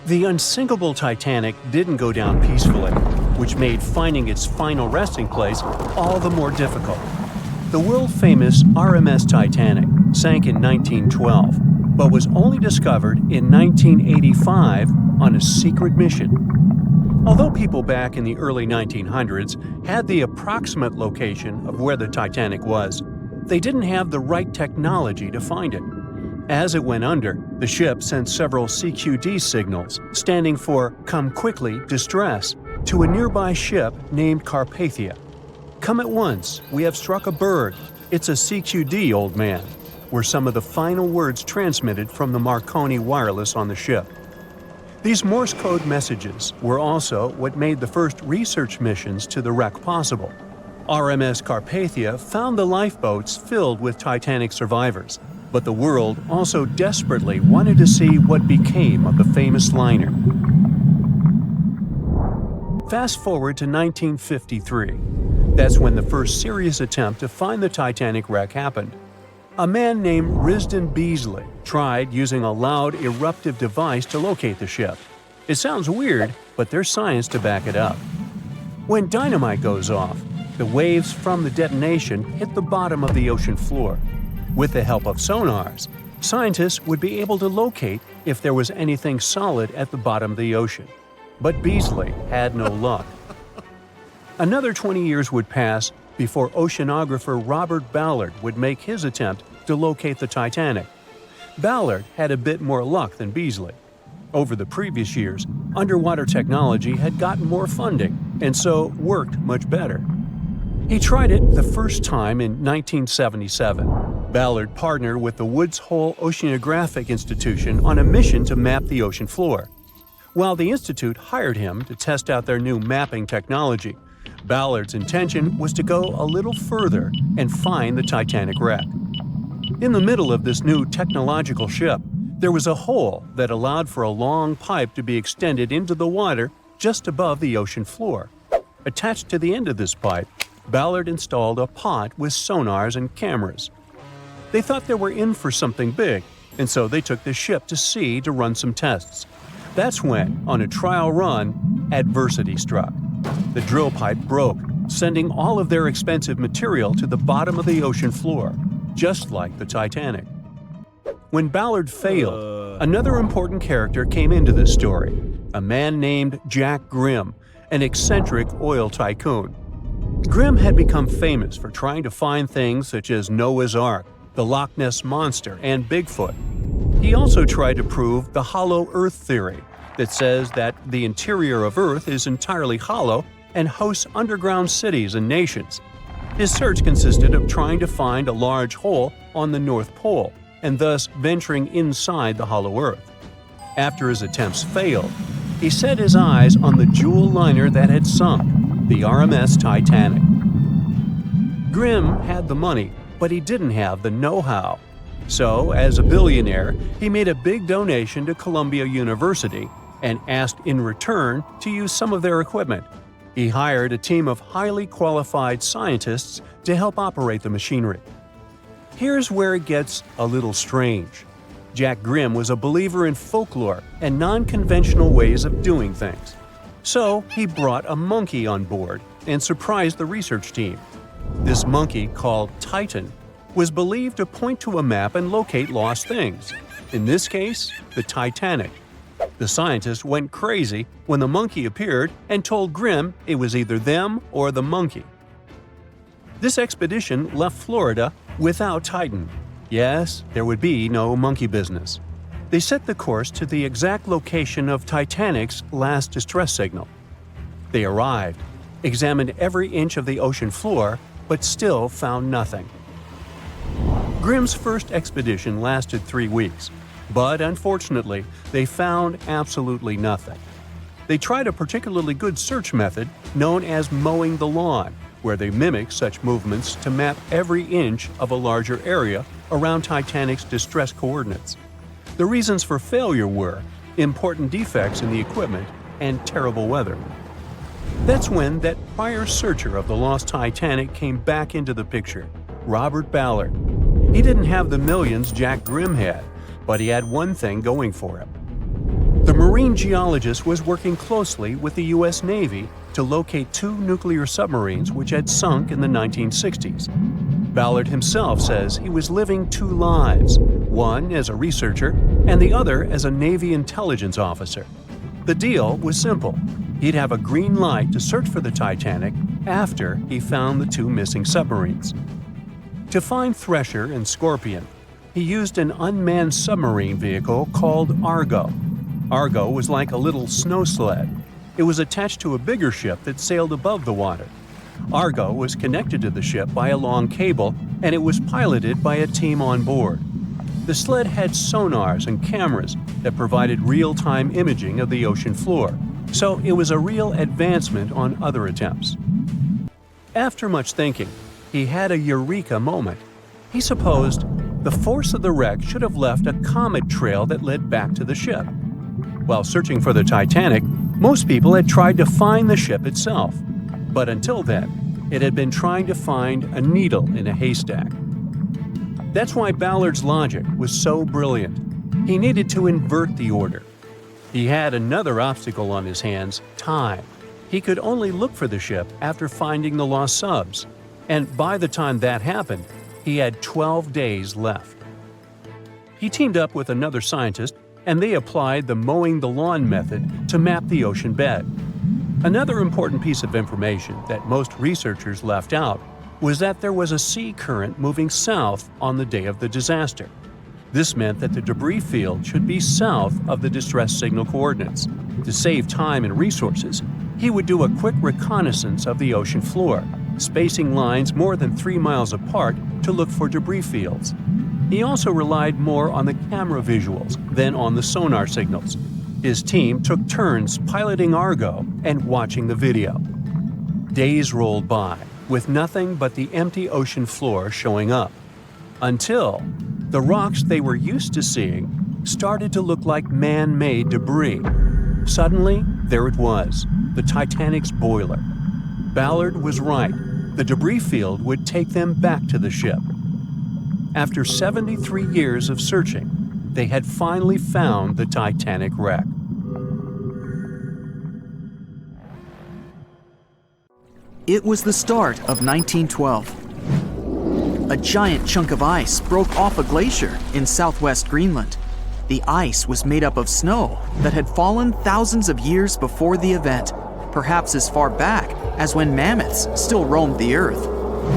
The unsinkable Titanic didn't go down peacefully, which made finding its final resting place all the more difficult. The world-famous RMS Titanic sank in 1912, but was only discovered in 1985 on a secret mission. Although people back in the early 1900s had the approximate location of where the Titanic was, they didn't have the right technology to find it. As it went under, the ship sent several CQD signals, standing for Come Quickly, Distress, to a nearby ship named Carpathia. Come at once, we have struck a berg. It's a CQD, old man, were some of the final words transmitted from the Marconi wireless on the ship. These Morse code messages were also what made the first research missions to the wreck possible. RMS Carpathia found the lifeboats filled with Titanic survivors, but the world also desperately wanted to see what became of the famous liner. Fast forward to 1953. That's when the first serious attempt to find the Titanic wreck happened. A man named Risdon Beasley tried using a loud eruptive device to locate the ship. It sounds weird, but there's science to back it up. When dynamite goes off, the waves from the detonation hit the bottom of the ocean floor. With the help of sonars, scientists would be able to locate if there was anything solid at the bottom of the ocean. But Beasley had no luck. Another 20 years would pass before oceanographer Robert Ballard would make his attempt to locate the Titanic. Ballard had a bit more luck than Beasley. Over the previous years, underwater technology had gotten more funding and so worked much better. He tried it the first time in 1977. Ballard partnered with the Woods Hole Oceanographic Institution on a mission to map the ocean floor. While the institute hired him to test out their new mapping technology, Ballard's intention was to go a little further and find the Titanic wreck. In the middle of this new technological ship, there was a hole that allowed for a long pipe to be extended into the water just above the ocean floor. Attached to the end of this pipe, Ballard installed a pod with sonars and cameras. They thought they were in for something big, and so they took the ship to sea to run some tests. That's when, on a trial run, adversity struck. The drill pipe broke, sending all of their expensive material to the bottom of the ocean floor, just like the Titanic. When Ballard failed, another important character came into this story, a man named Jack Grimm, an eccentric oil tycoon. Grimm had become famous for trying to find things such as Noah's Ark, the Loch Ness Monster, and Bigfoot. He also tried to prove the hollow Earth theory that says that the interior of Earth is entirely hollow and hosts underground cities and nations. His search consisted of trying to find a large hole on the North Pole and thus venturing inside the hollow Earth. After his attempts failed, he set his eyes on the jewel liner that had sunk, the RMS Titanic. Grimm had the money, but he didn't have the know-how. So, as a billionaire, he made a big donation to Columbia University and asked in return to use some of their equipment. He hired a team of highly qualified scientists to help operate the machinery. Here's where it gets a little strange. Jack Grimm was a believer in folklore and non-conventional ways of doing things. So, he brought a monkey on board and surprised the research team. This monkey, called Titan, was believed to point to a map and locate lost things. In this case, the Titanic. The scientists went crazy when the monkey appeared and told Grimm it was either them or the monkey. This expedition left Florida without Titan. Yes, there would be no monkey business. They set the course to the exact location of Titanic's last distress signal. They arrived, examined every inch of the ocean floor, but still found nothing. Grimm's first expedition lasted 3 weeks, but unfortunately, they found absolutely nothing. They tried a particularly good search method known as mowing the lawn, where they mimic such movements to map every inch of a larger area around Titanic's distress coordinates. The reasons for failure were important defects in the equipment and terrible weather. That's when that prior searcher of the lost Titanic came back into the picture, Robert Ballard. He didn't have the millions Jack Grimm had, but he had one thing going for him. The marine geologist was working closely with the U.S. Navy to locate two nuclear submarines which had sunk in the 1960s. Ballard himself says he was living two lives, one as a researcher and the other as a Navy intelligence officer. The deal was simple. He'd have a green light to search for the Titanic after he found the two missing submarines. To find Thresher and Scorpion, he used an unmanned submarine vehicle called Argo. Argo was like a little snow sled. It was attached to a bigger ship that sailed above the water. Argo was connected to the ship by a long cable, and it was piloted by a team on board. The sled had sonars and cameras that provided real-time imaging of the ocean floor, so it was a real advancement on other attempts. After much thinking, he had a eureka moment. He supposed the force of the wreck should have left a comet trail that led back to the ship. While searching for the Titanic, most people had tried to find the ship itself. But until then, it had been trying to find a needle in a haystack. That's why Ballard's logic was so brilliant. He needed to invert the order. He had another obstacle on his hands: time. He could only look for the ship after finding the lost subs. And by the time that happened, he had 12 days left. He teamed up with another scientist, and they applied the mowing the lawn method to map the ocean bed. Another important piece of information that most researchers left out was that there was a sea current moving south on the day of the disaster. This meant that the debris field should be south of the distress signal coordinates. To save time and resources, he would do a quick reconnaissance of the ocean floor, spacing lines more than 3 miles apart to look for debris fields. He also relied more on the camera visuals than on the sonar signals. His team took turns piloting Argo and watching the video. Days rolled by, with nothing but the empty ocean floor showing up. Until the rocks they were used to seeing started to look like man-made debris. Suddenly, there it was, the Titanic's boiler. Ballard was right. The debris field would take them back to the ship. After 73 years of searching, they had finally found the Titanic wreck. It was the start of 1912. A giant chunk of ice broke off a glacier in southwest Greenland. The ice was made up of snow that had fallen thousands of years before the event, perhaps as far back as when mammoths still roamed the earth.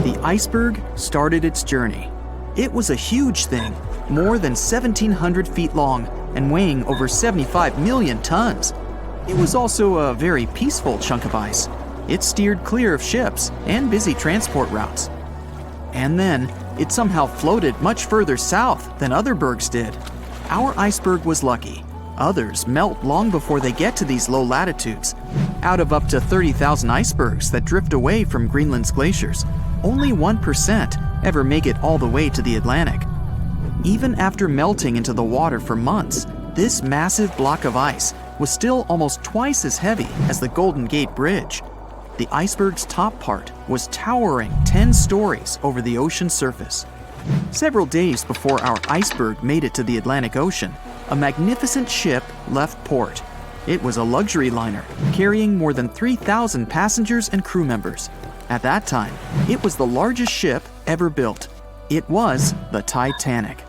The iceberg started its journey. It was a huge thing, more than 1,700 feet long and weighing over 75 million tons. It was also a very peaceful chunk of ice. It steered clear of ships and busy transport routes. And then, it somehow floated much further south than other bergs did. Our iceberg was lucky. Others melt long before they get to these low latitudes. Out of up to 30,000 icebergs that drift away from Greenland's glaciers, only 1% ever make it all the way to the Atlantic. Even after melting into the water for months, this massive block of ice was still almost twice as heavy as the Golden Gate Bridge. The iceberg's top part was towering 10 stories over the ocean surface. Several days before our iceberg made it to the Atlantic Ocean, a magnificent ship left port. It was a luxury liner carrying more than 3,000 passengers and crew members. At that time, it was the largest ship ever built. It was the Titanic.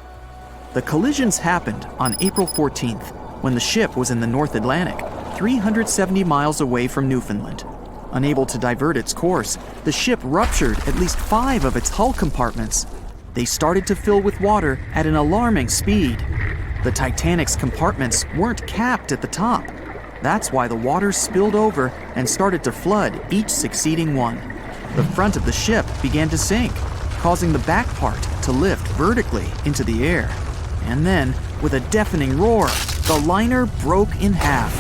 The collisions happened on April 14th, when the ship was in the North Atlantic, 370 miles away from Newfoundland. Unable to divert its course, the ship ruptured at least 5 of its hull compartments. They started to fill with water at an alarming speed. The Titanic's compartments weren't capped at the top. That's why the water spilled over and started to flood each succeeding one. The front of the ship began to sink, causing the back part to lift vertically into the air. And then, with a deafening roar, the liner broke in half.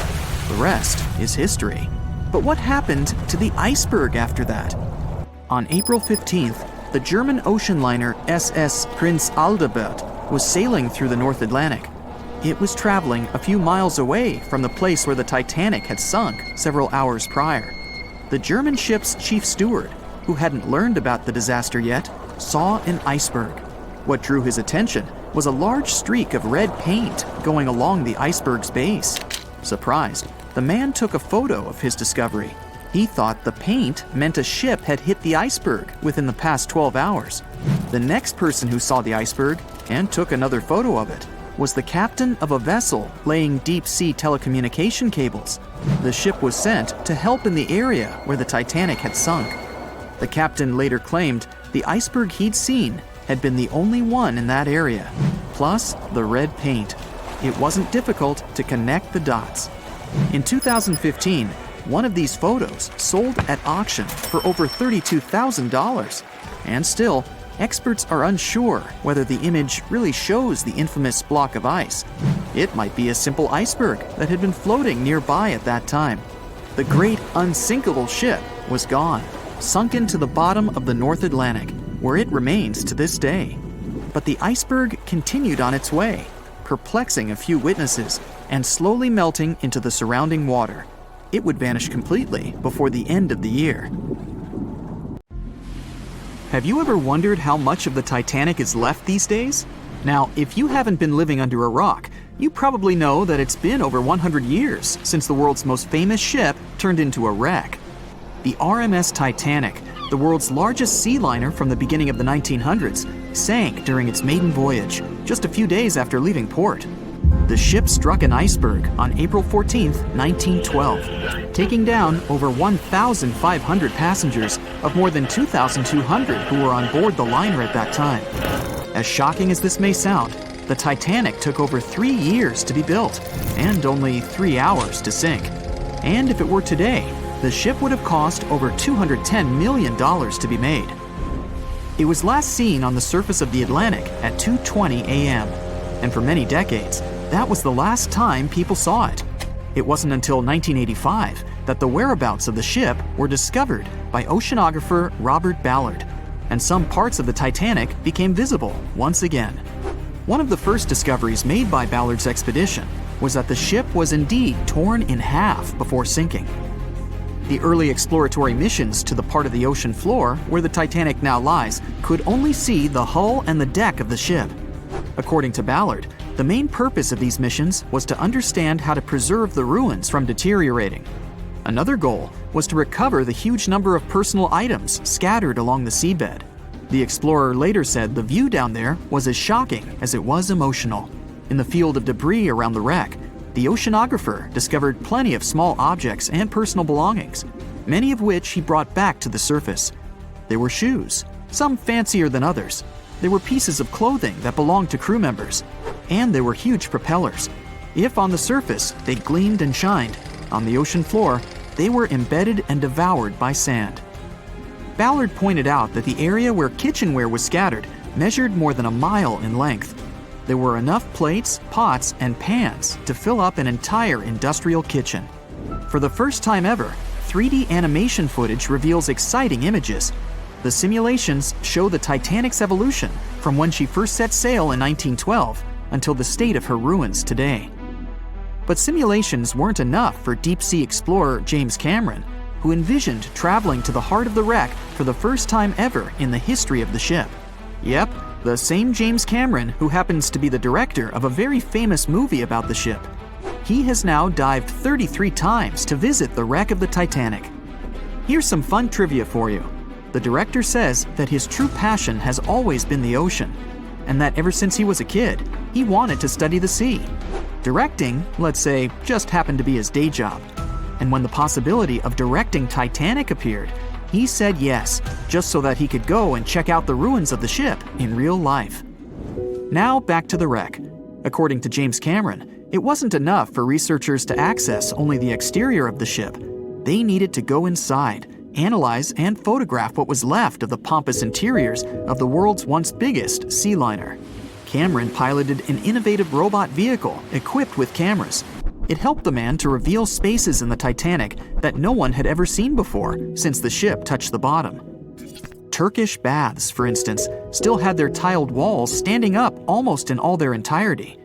The rest is history. But what happened to the iceberg after that? On April 15th, the German ocean liner SS Prinz Adalbert was sailing through the North Atlantic. It was traveling a few miles away from the place where the Titanic had sunk several hours prior. The German ship's chief steward, who hadn't learned about the disaster yet, saw an iceberg. What drew his attention was a large streak of red paint going along the iceberg's base. Surprised, the man took a photo of his discovery. He thought the paint meant a ship had hit the iceberg within the past 12 hours. The next person who saw the iceberg and took another photo of it was the captain of a vessel laying deep-sea telecommunication cables. The ship was sent to help in the area where the Titanic had sunk. The captain later claimed the iceberg he'd seen had been the only one in that area, plus the red paint. It wasn't difficult to connect the dots. In 2015, one of these photos sold at auction for over $32,000. And still, experts are unsure whether the image really shows the infamous block of ice. It might be a simple iceberg that had been floating nearby at that time. The great unsinkable ship was gone, sunk into the bottom of the North Atlantic, where it remains to this day. But the iceberg continued on its way, perplexing a few witnesses and slowly melting into the surrounding water. It would vanish completely before the end of the year. Have you ever wondered how much of the Titanic is left these days? Now, if you haven't been living under a rock, you probably know that it's been over 100 years since the world's most famous ship turned into a wreck. The RMS Titanic, the world's largest sea liner from the beginning of the 1900s, sank during its maiden voyage, just a few days after leaving port. The ship struck an iceberg on April 14, 1912, taking down over 1,500 passengers of more than 2,200 who were on board the liner at that time. As shocking as this may sound, the Titanic took over 3 years to be built and only 3 hours to sink. And if it were today, the ship would have cost over $210 million to be made. It was last seen on the surface of the Atlantic at 2:20 a.m., and for many decades, that was the last time people saw it. It wasn't until 1985 that the whereabouts of the ship were discovered by oceanographer Robert Ballard, and some parts of the Titanic became visible once again. One of the first discoveries made by Ballard's expedition was that the ship was indeed torn in half before sinking. The early exploratory missions to the part of the ocean floor where the Titanic now lies could only see the hull and the deck of the ship. According to Ballard, the main purpose of these missions was to understand how to preserve the ruins from deteriorating. Another goal was to recover the huge number of personal items scattered along the seabed. The explorer later said the view down there was as shocking as it was emotional. In the field of debris around the wreck, the oceanographer discovered plenty of small objects and personal belongings, many of which he brought back to the surface. There were shoes, some fancier than others. There were pieces of clothing that belonged to crew members, and there were huge propellers. If on the surface they gleamed and shined, on the ocean floor they were embedded and devoured by sand. Ballard pointed out that the area where kitchenware was scattered measured more than a mile in length. There were enough plates, pots, and pans to fill up an entire industrial kitchen. For the first time ever, 3D animation footage reveals exciting images. The simulations show the Titanic's evolution from when she first set sail in 1912 until the state of her ruins today. But simulations weren't enough for deep-sea explorer James Cameron, who envisioned traveling to the heart of the wreck for the first time ever in the history of the ship. Yep, the same James Cameron who happens to be the director of a very famous movie about the ship. He has now dived 33 times to visit the wreck of the Titanic. Here's some fun trivia for you. The director says that his true passion has always been the ocean, and that ever since he was a kid, he wanted to study the sea. Directing, let's say, just happened to be his day job. And when the possibility of directing Titanic appeared, he said yes, just so that he could go and check out the ruins of the ship in real life. Now back to the wreck. According to James Cameron, it wasn't enough for researchers to access only the exterior of the ship. They needed to go inside, analyze and photograph what was left of the pompous interiors of the world's once biggest sea liner. Cameron piloted an innovative robot vehicle equipped with cameras. It helped the man to reveal spaces in the Titanic that no one had ever seen before since the ship touched the bottom. Turkish baths, for instance, still had their tiled walls standing up almost in all their entirety.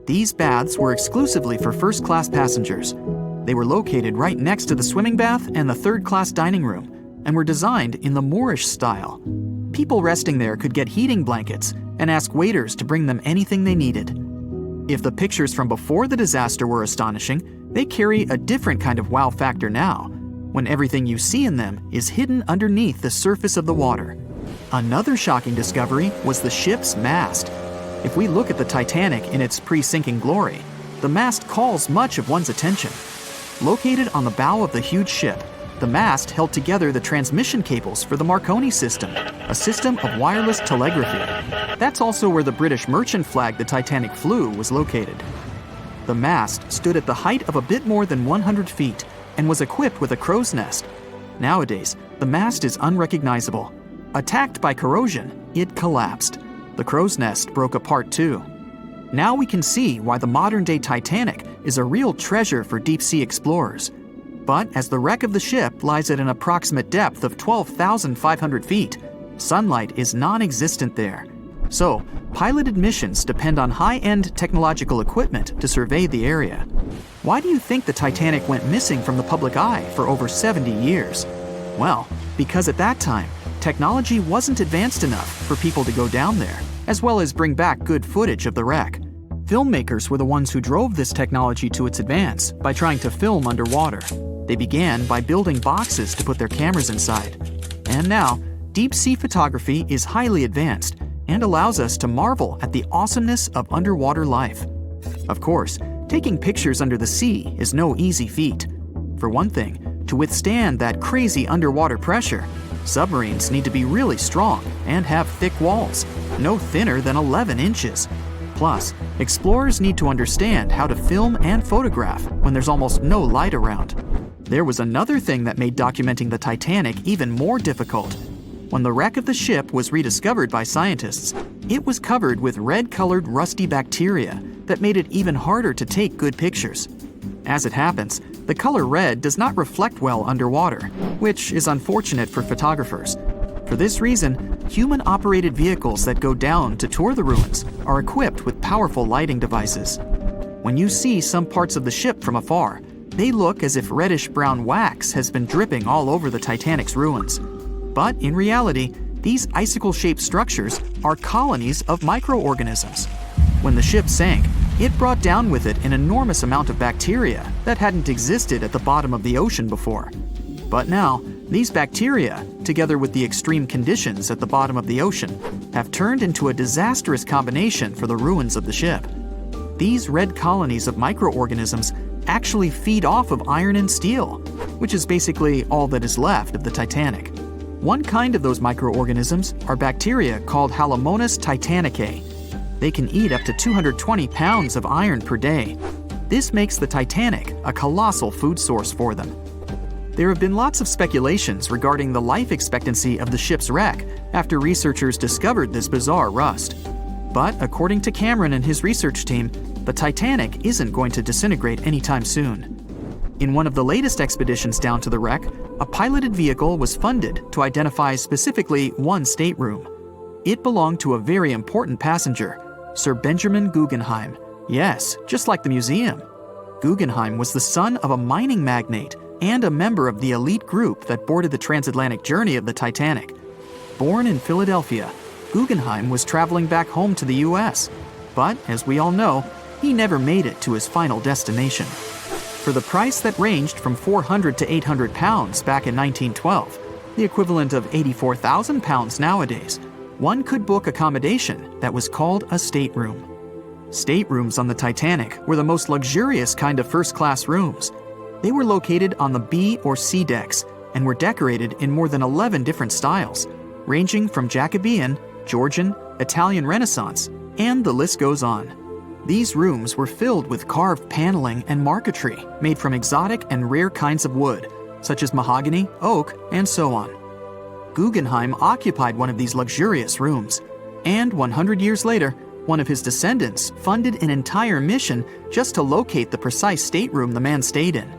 These baths were exclusively for first-class passengers. They were located right next to the swimming bath and the third-class dining room, and were designed in the Moorish style. People resting there could get heating blankets and ask waiters to bring them anything they needed. If the pictures from before the disaster were astonishing, They carry a different kind of wow factor now, when everything you see in them is hidden underneath the surface of the water. Another shocking discovery was the ship's mast. If we look at the Titanic in its pre-sinking glory, the mast calls much of one's attention. Located on the bow of the huge ship, the mast held together the transmission cables for the Marconi system, a system of wireless telegraphy. That's also where the British merchant flag the Titanic flew was located. The mast stood at the height of a bit more than 100 feet and was equipped with a crow's nest. Nowadays, the mast is unrecognizable. Attacked by corrosion, it collapsed. The crow's nest broke apart too. Now we can see why the modern-day Titanic is a real treasure for deep-sea explorers. But as the wreck of the ship lies at an approximate depth of 12,500 feet, sunlight is non-existent there. So, piloted missions depend on high-end technological equipment to survey the area. Why do you think the Titanic went missing from the public eye for over 70 years? Well, because at that time, technology wasn't advanced enough for people to go down there, as well as bring back good footage of the wreck. Filmmakers were the ones who drove this technology to its advance by trying to film underwater. They began by building boxes to put their cameras inside. And now, deep-sea photography is highly advanced and allows us to marvel at the awesomeness of underwater life. Of course, taking pictures under the sea is no easy feat. For one thing, to withstand that crazy underwater pressure, submarines need to be really strong and have thick walls, no thinner than 11 inches. Plus, explorers need to understand how to film and photograph when there's almost no light around. There was another thing that made documenting the Titanic even more difficult. When the wreck of the ship was rediscovered by scientists, it was covered with red-colored rusty bacteria that made it even harder to take good pictures. As it happens, the color red does not reflect well underwater, which is unfortunate for photographers. For this reason, human-operated vehicles that go down to tour the ruins are equipped with powerful lighting devices. When you see some parts of the ship from afar, they look as if reddish-brown wax has been dripping all over the Titanic's ruins. But in reality, these icicle-shaped structures are colonies of microorganisms. When the ship sank, it brought down with it an enormous amount of bacteria that hadn't existed at the bottom of the ocean before. But now, these bacteria, together with the extreme conditions at the bottom of the ocean, have turned into a disastrous combination for the ruins of the ship. These red colonies of microorganisms actually feed off of iron and steel, which is basically all that is left of the Titanic. One kind of those microorganisms are bacteria called Halomonas titanicae. They can eat up to 220 pounds of iron per day. This makes the Titanic a colossal food source for them. There have been lots of speculations regarding the life expectancy of the ship's wreck after researchers discovered this bizarre rust. But according to Cameron and his research team, the Titanic isn't going to disintegrate anytime soon. In one of the latest expeditions down to the wreck, a piloted vehicle was funded to identify specifically one stateroom. It belonged to a very important passenger, Sir Benjamin Guggenheim. Yes, just like the museum. Guggenheim was the son of a mining magnate and a member of the elite group that boarded the transatlantic journey of the Titanic. Born in Philadelphia, Guggenheim was traveling back home to the US. But, as we all know, he never made it to his final destination. For the price that ranged from 400 to 800 pounds back in 1912, the equivalent of 84,000 pounds nowadays, one could book accommodation that was called a stateroom. Staterooms on the Titanic were the most luxurious kind of first-class rooms. They were located on the B or C decks and were decorated in more than 11 different styles, ranging from Jacobean, Georgian, Italian Renaissance, and the list goes on. These rooms were filled with carved paneling and marquetry made from exotic and rare kinds of wood, such as mahogany, oak, and so on. Guggenheim occupied one of these luxurious rooms, and 100 years later, one of his descendants funded an entire mission just to locate the precise stateroom the man stayed in.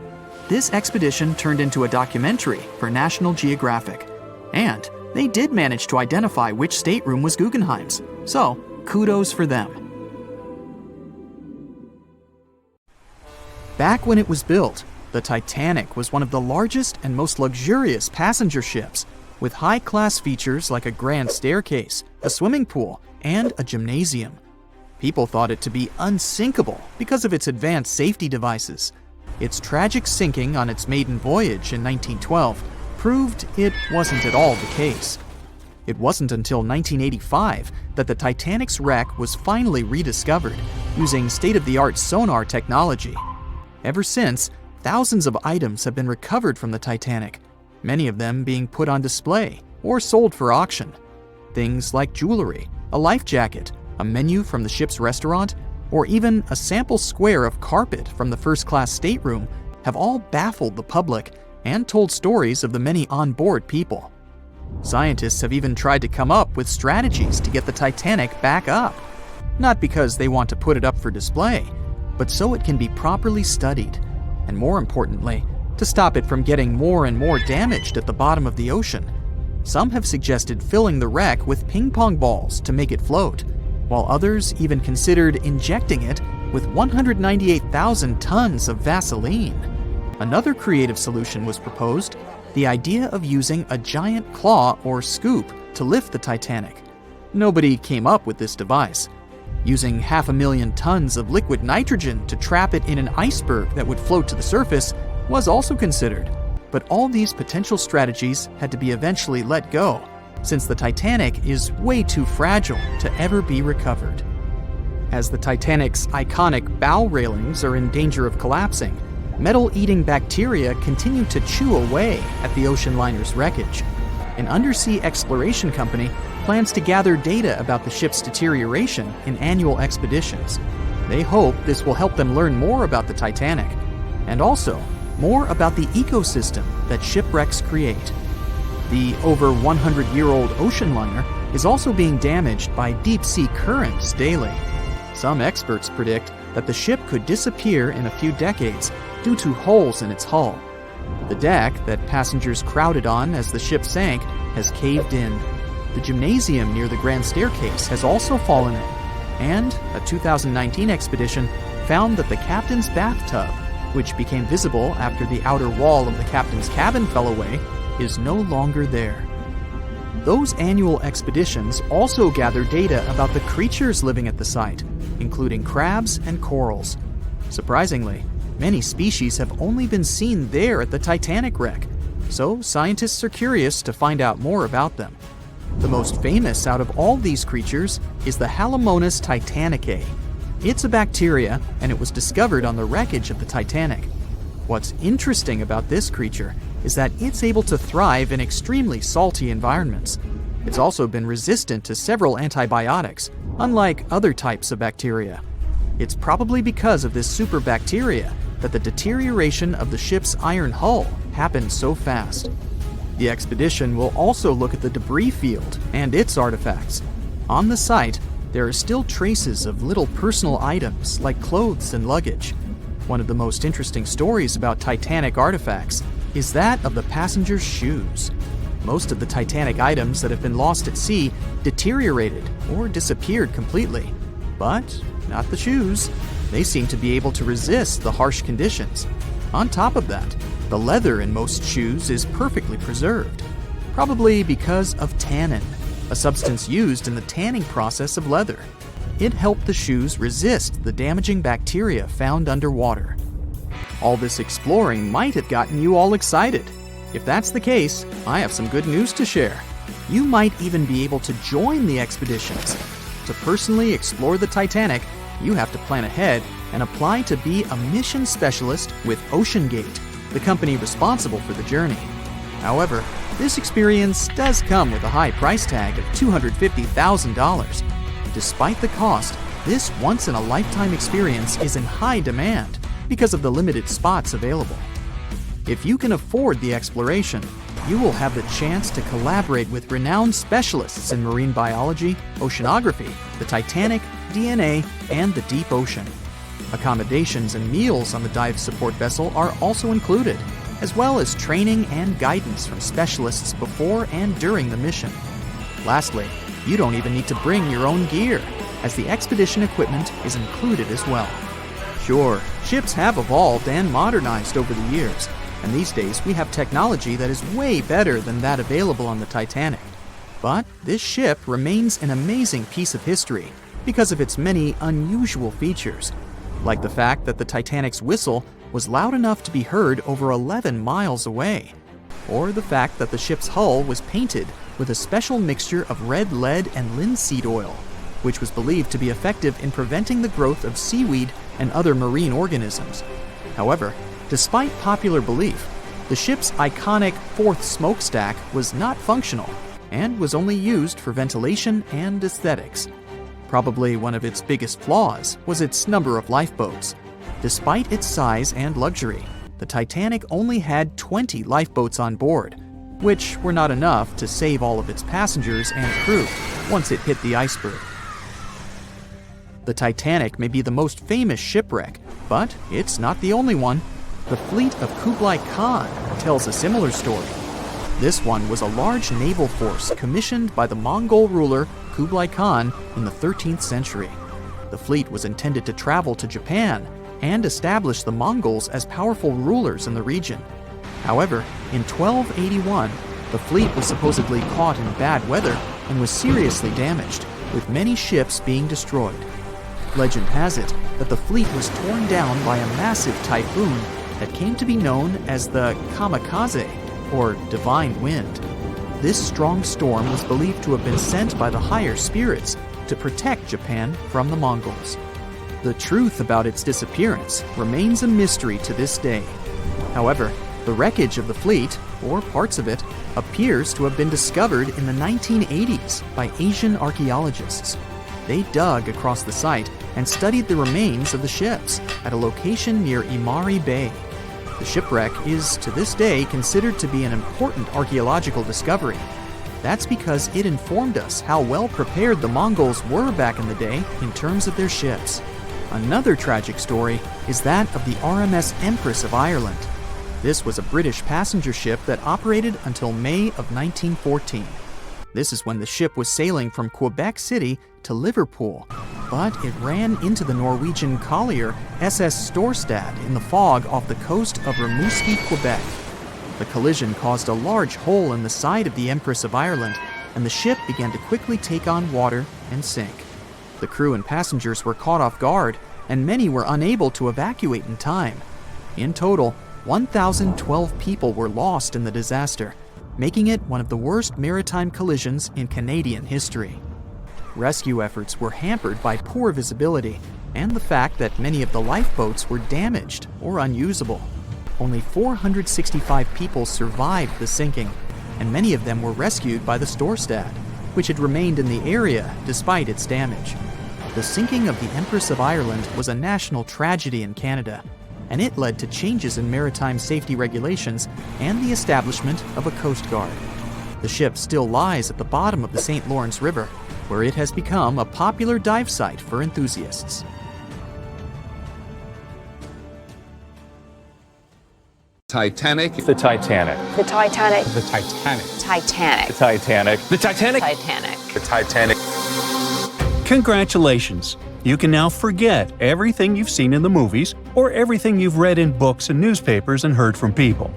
This expedition turned into a documentary for National Geographic, and they did manage to identify which stateroom was Guggenheim's, so kudos for them. Back when it was built, the Titanic was one of the largest and most luxurious passenger ships, with high-class features like a grand staircase, a swimming pool, and a gymnasium. People thought it to be unsinkable because of its advanced safety devices. Its tragic sinking on its maiden voyage in 1912 proved it wasn't at all the case. It wasn't until 1985 that the Titanic's wreck was finally rediscovered using state-of-the-art sonar technology. Ever since, thousands of items have been recovered from the Titanic, many of them being put on display or sold for auction. Things like jewelry, a life jacket, a menu from the ship's restaurant, or even a sample square of carpet from the first-class stateroom have all baffled the public and told stories of the many on-board people. Scientists have even tried to come up with strategies to get the Titanic back up. Not because they want to put it up for display, but so it can be properly studied, and more importantly, to stop it from getting more and more damaged at the bottom of the ocean. Some have suggested filling the wreck with ping pong balls to make it float, while others even considered injecting it with 198,000 tons of Vaseline. Another creative solution was proposed, the idea of using a giant claw or scoop to lift the Titanic. Nobody came up with this device. Using 500,000 tons of liquid nitrogen to trap it in an iceberg that would float to the surface was also considered, but all these potential strategies had to be eventually let go, since the Titanic is way too fragile to ever be recovered. As the Titanic's iconic bow railings are in danger of collapsing, metal-eating bacteria continue to chew away at the ocean liner's wreckage. An undersea exploration company plans to gather data about the ship's deterioration in annual expeditions. They hope this will help them learn more about the Titanic, and also more about the ecosystem that shipwrecks create. The over 100-year-old ocean liner is also being damaged by deep-sea currents daily. Some experts predict that the ship could disappear in a few decades due to holes in its hull. The deck that passengers crowded on as the ship sank has caved in. The gymnasium near the grand staircase has also fallen in, and a 2019 expedition found that the captain's bathtub, which became visible after the outer wall of the captain's cabin fell away, is no longer there. Those annual expeditions also gather data about the creatures living at the site, including crabs and corals. Surprisingly, many species have only been seen there at the Titanic wreck, so scientists are curious to find out more about them. The most famous out of all these creatures is the Halomonas titanicae. It's a bacteria, and it was discovered on the wreckage of the Titanic. What's interesting about this creature is that it's able to thrive in extremely salty environments. It's also been resistant to several antibiotics, unlike other types of bacteria. It's probably because of this superbacteria that the deterioration of the ship's iron hull happened so fast. The expedition will also look at the debris field and its artifacts. On the site, there are still traces of little personal items like clothes and luggage. One of the most interesting stories about Titanic artifacts is that of the passengers' shoes. Most of the Titanic items that have been lost at sea deteriorated or disappeared completely. But not the shoes. They seem to be able to resist the harsh conditions. On top of that, the leather in most shoes is perfectly preserved, probably because of tannin, a substance used in the tanning process of leather. It helped the shoes resist the damaging bacteria found underwater. All this exploring might have gotten you all excited. If that's the case, I have some good news to share. You might even be able to join the expeditions. To personally explore the Titanic, you have to plan ahead and apply to be a mission specialist with OceanGate, the company responsible for the journey. However, this experience does come with a high price tag of $250,000. Despite the cost, this once-in-a-lifetime experience is in high demand because of the limited spots available. If you can afford the exploration, you will have the chance to collaborate with renowned specialists in marine biology, oceanography, the Titanic, DNA, and the deep ocean. Accommodations and meals on the dive support vessel are also included, as well as training and guidance from specialists before and during the mission. Lastly, you don't even need to bring your own gear, as the expedition equipment is included as well. Sure, ships have evolved and modernized over the years, and these days we have technology that is way better than that available on the Titanic. But this ship remains an amazing piece of history because of its many unusual features, like the fact that the Titanic's whistle was loud enough to be heard over 11 miles away, or the fact that the ship's hull was painted with a special mixture of red lead and linseed oil, which was believed to be effective in preventing the growth of seaweed and other marine organisms. However, despite popular belief, the ship's iconic fourth smokestack was not functional and was only used for ventilation and aesthetics. Probably one of its biggest flaws was its number of lifeboats. Despite its size and luxury, the Titanic only had 20 lifeboats on board, which were not enough to save all of its passengers and crew once it hit the iceberg. The Titanic may be the most famous shipwreck, but it's not the only one. The fleet of Kublai Khan tells a similar story. This one was a large naval force commissioned by the Mongol ruler Kublai Khan in the 13th century. The fleet was intended to travel to Japan and establish the Mongols as powerful rulers in the region. However, in 1281, the fleet was supposedly caught in bad weather and was seriously damaged, with many ships being destroyed. Legend has it that the fleet was torn down by a massive typhoon that came to be known as the kamikaze, or divine wind. This strong storm was believed to have been sent by the higher spirits to protect Japan from the Mongols. The truth about its disappearance remains a mystery to this day. However, the wreckage of the fleet, or parts of it, appears to have been discovered in the 1980s by Asian archaeologists. They dug across the site and studied the remains of the ships at a location near Imari Bay. The shipwreck is, to this day, considered to be an important archaeological discovery. That's because it informed us how well prepared the Mongols were back in the day in terms of their ships. Another tragic story is that of the RMS Empress of Ireland. This was a British passenger ship that operated until May of 1914. This is when the ship was sailing from Quebec City to Liverpool, but it ran into the Norwegian collier SS Storstad in the fog off the coast of Rimouski, Quebec. The collision caused a large hole in the side of the Empress of Ireland, and the ship began to quickly take on water and sink. The crew and passengers were caught off guard, and many were unable to evacuate in time. In total, 1,012 people were lost in the disaster, making it one of the worst maritime collisions in Canadian history. Rescue efforts were hampered by poor visibility and the fact that many of the lifeboats were damaged or unusable. Only 465 people survived the sinking, and many of them were rescued by the Storstad, which had remained in the area despite its damage. The sinking of the Empress of Ireland was a national tragedy in Canada, and it led to changes in maritime safety regulations and the establishment of a Coast Guard. The ship still lies at the bottom of the St. Lawrence River, where it has become a popular dive site for enthusiasts. Titanic. The Titanic. The Titanic. The Titanic. Titanic. The Titanic. The Titanic. Titanic. The Titanic. Congratulations! You can now forget everything you've seen in the movies or everything you've read in books and newspapers and heard from people.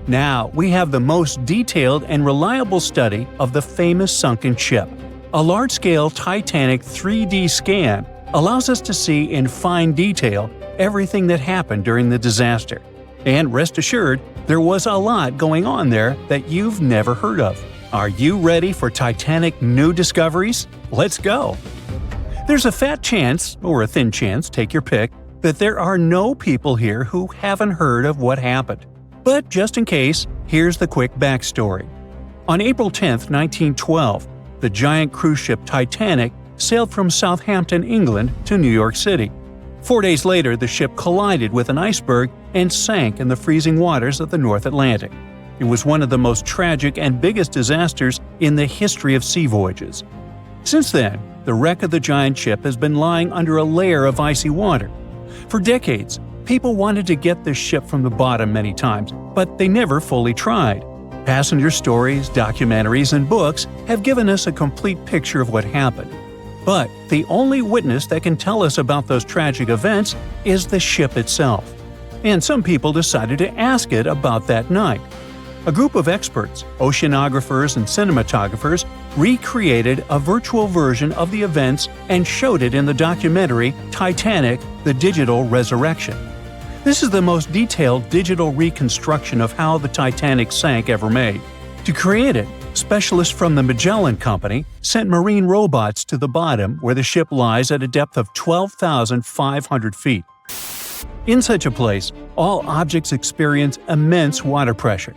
Now we have the most detailed and reliable study of the famous sunken ship. A large-scale Titanic 3D scan allows us to see in fine detail everything that happened during the disaster. And rest assured, there was a lot going on there that you've never heard of. Are you ready for Titanic new discoveries? Let's go! There's a fat chance, or a thin chance, take your pick, that there are no people here who haven't heard of what happened. But just in case, here's the quick backstory. On April 10, 1912, the giant cruise ship Titanic sailed from Southampton, England to New York City. 4 days later, the ship collided with an iceberg and sank in the freezing waters of the North Atlantic. It was one of the most tragic and biggest disasters in the history of sea voyages. Since then, the wreck of the giant ship has been lying under a layer of icy water. For decades, people wanted to get this ship from the bottom many times, but they never fully tried. Passenger stories, documentaries, and books have given us a complete picture of what happened. But the only witness that can tell us about those tragic events is the ship itself. And some people decided to ask it about that night. A group of experts, oceanographers and cinematographers, recreated a virtual version of the events and showed it in the documentary Titanic: The Digital Resurrection. This is the most detailed digital reconstruction of how the Titanic sank ever made. To create it, specialists from the Magellan Company sent marine robots to the bottom where the ship lies at a depth of 12,500 feet. In such a place, all objects experience immense water pressure.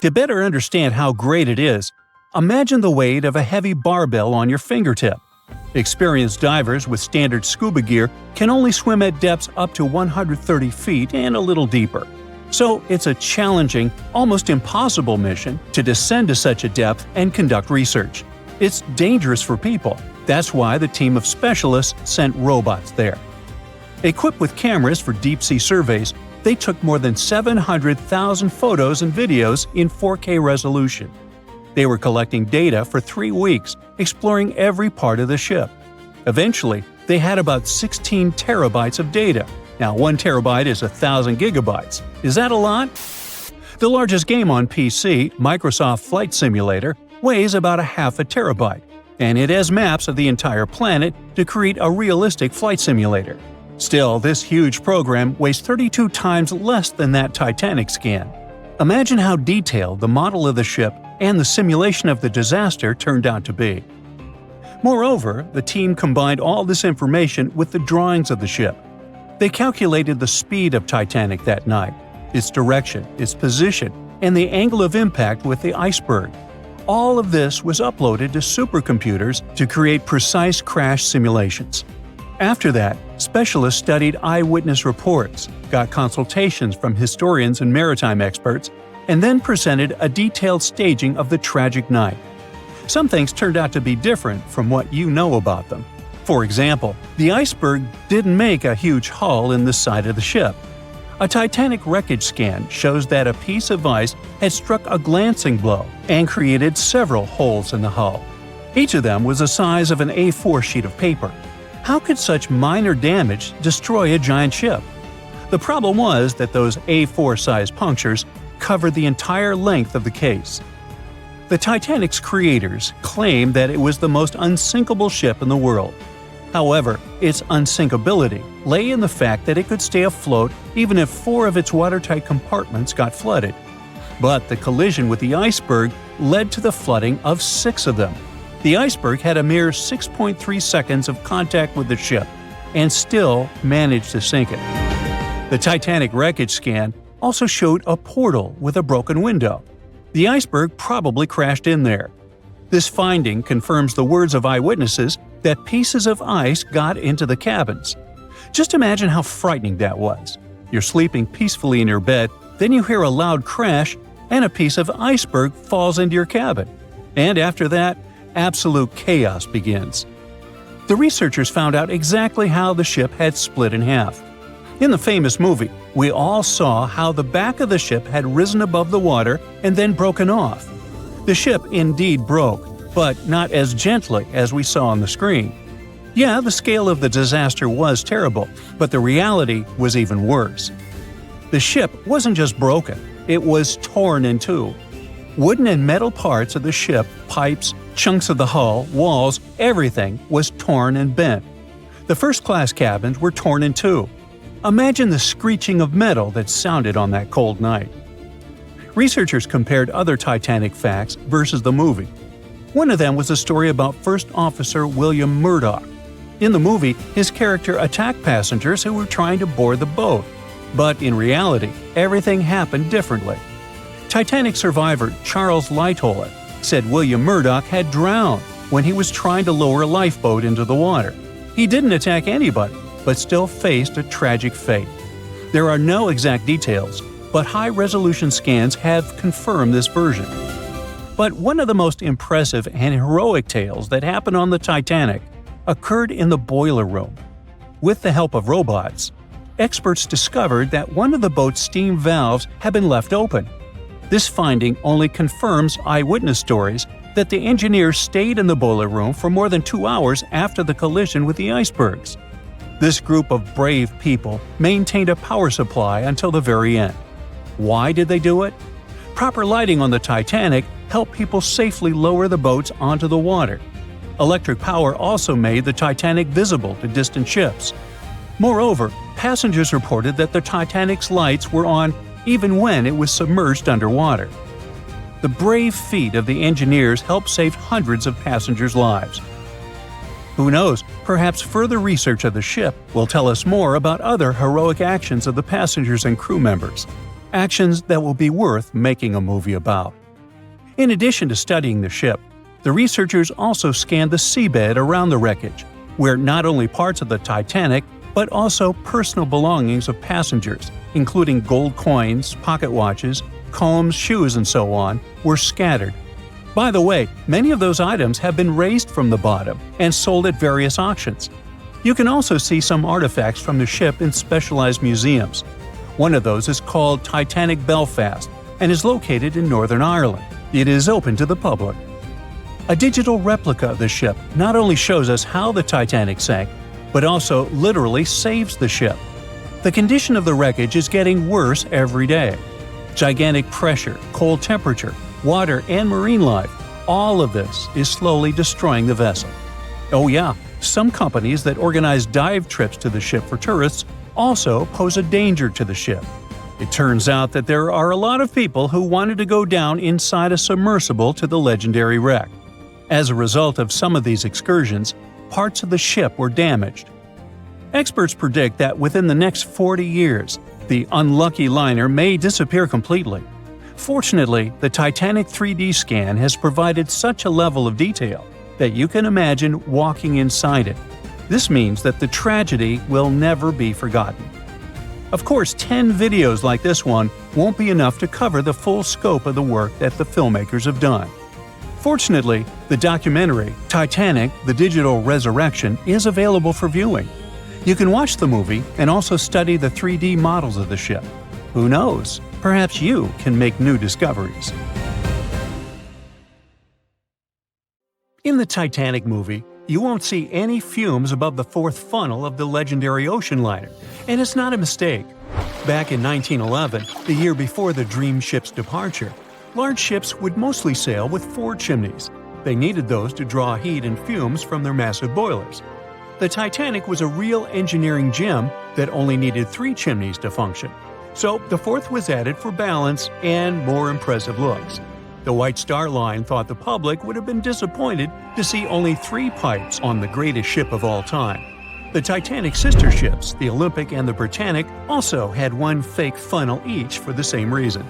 To better understand how great it is, imagine the weight of a heavy barbell on your fingertip. Experienced divers with standard scuba gear can only swim at depths up to 130 feet and a little deeper. So it's a challenging, almost impossible mission to descend to such a depth and conduct research. It's dangerous for people. That's why the team of specialists sent robots there. Equipped with cameras for deep-sea surveys, they took more than 700,000 photos and videos in 4K resolution. They were collecting data for 3 weeks, exploring every part of the ship. Eventually, they had about 16 terabytes of data. Now, 1 terabyte is 1,000 gigabytes. Is that a lot? The largest game on PC, Microsoft Flight Simulator, weighs about a half a terabyte, and it has maps of the entire planet to create a realistic flight simulator. Still, this huge program weighs 32 times less than that Titanic scan. Imagine how detailed the model of the ship and the simulation of the disaster turned out to be. Moreover, the team combined all this information with the drawings of the ship. They calculated the speed of Titanic that night, its direction, its position, and the angle of impact with the iceberg. All of this was uploaded to supercomputers to create precise crash simulations. After that, specialists studied eyewitness reports, got consultations from historians and maritime experts, and then presented a detailed staging of the tragic night. Some things turned out to be different from what you know about them. For example, the iceberg didn't make a huge hole in the side of the ship. A Titanic wreckage scan shows that a piece of ice had struck a glancing blow and created several holes in the hull. Each of them was the size of an A4 sheet of paper. How could such minor damage destroy a giant ship? The problem was that those A4-sized punctures covered the entire length of the case. The Titanic's creators claimed that it was the most unsinkable ship in the world. However, its unsinkability lay in the fact that it could stay afloat even if 4 of its watertight compartments got flooded. But the collision with the iceberg led to the flooding of 6 of them. The iceberg had a mere 6.3 seconds of contact with the ship and still managed to sink it. The Titanic wreckage scan also showed a portal with a broken window. The iceberg probably crashed in there. This finding confirms the words of eyewitnesses that pieces of ice got into the cabins. Just imagine how frightening that was. You're sleeping peacefully in your bed, then you hear a loud crash and a piece of iceberg falls into your cabin. And after that, absolute chaos begins. The researchers found out exactly how the ship had split in half. In the famous movie, we all saw how the back of the ship had risen above the water and then broken off. The ship indeed broke, but not as gently as we saw on the screen. Yeah, the scale of the disaster was terrible, but the reality was even worse. The ship wasn't just broken, it was torn in two. Wooden and metal parts of the ship, pipes, chunks of the hull, walls, everything was torn and bent. The first-class cabins were torn in two. Imagine the screeching of metal that sounded on that cold night. Researchers compared other Titanic facts versus the movie. One of them was a story about First Officer William Murdoch. In the movie, his character attacked passengers who were trying to board the boat. But in reality, everything happened differently. Titanic survivor Charles Lightoller said William Murdoch had drowned when he was trying to lower a lifeboat into the water. He didn't attack anybody, but still faced a tragic fate. There are no exact details, but high-resolution scans have confirmed this version. But one of the most impressive and heroic tales that happened on the Titanic occurred in the boiler room. With the help of robots, experts discovered that one of the boat's steam valves had been left open. This finding only confirms eyewitness stories that the engineers stayed in the boiler room for more than 2 hours after the collision with the icebergs. This group of brave people maintained a power supply until the very end. Why did they do it? Proper lighting on the Titanic helped people safely lower the boats onto the water. Electric power also made the Titanic visible to distant ships. Moreover, passengers reported that the Titanic's lights were on even when it was submerged underwater. The brave feat of the engineers helped save hundreds of passengers' lives. Who knows, perhaps further research of the ship will tell us more about other heroic actions of the passengers and crew members, actions that will be worth making a movie about. In addition to studying the ship, the researchers also scanned the seabed around the wreckage, where not only parts of the Titanic but also personal belongings of passengers, including gold coins, pocket watches, combs, shoes, and so on, were scattered. By the way, many of those items have been raised from the bottom and sold at various auctions. You can also see some artifacts from the ship in specialized museums. One of those is called Titanic Belfast and is located in Northern Ireland. It is open to the public. A digital replica of the ship not only shows us how the Titanic sank, but also literally saves the ship. The condition of the wreckage is getting worse every day. Gigantic pressure, cold temperature, water, and marine life, all of this is slowly destroying the vessel. Oh yeah, some companies that organize dive trips to the ship for tourists also pose a danger to the ship. It turns out that there are a lot of people who wanted to go down inside a submersible to the legendary wreck. As a result of some of these excursions, parts of the ship were damaged. Experts predict that within the next 40 years, the unlucky liner may disappear completely. Fortunately, the Titanic 3D scan has provided such a level of detail that you can imagine walking inside it. This means that the tragedy will never be forgotten. Of course, 10 videos like this one won't be enough to cover the full scope of the work that the filmmakers have done. Fortunately, the documentary, Titanic: The Digital Resurrection, is available for viewing. You can watch the movie and also study the 3D models of the ship. Who knows? Perhaps you can make new discoveries. In the Titanic movie, you won't see any fumes above the fourth funnel of the legendary ocean liner, and it's not a mistake. Back in 1911, the year before the Dream ship's departure, large ships would mostly sail with 4 chimneys. They needed those to draw heat and fumes from their massive boilers. The Titanic was a real engineering gem that only needed 3 chimneys to function. So the fourth was added for balance and more impressive looks. The White Star Line thought the public would have been disappointed to see only 3 pipes on the greatest ship of all time. The Titanic's sister ships, the Olympic and the Britannic, also had 1 fake funnel each for the same reason.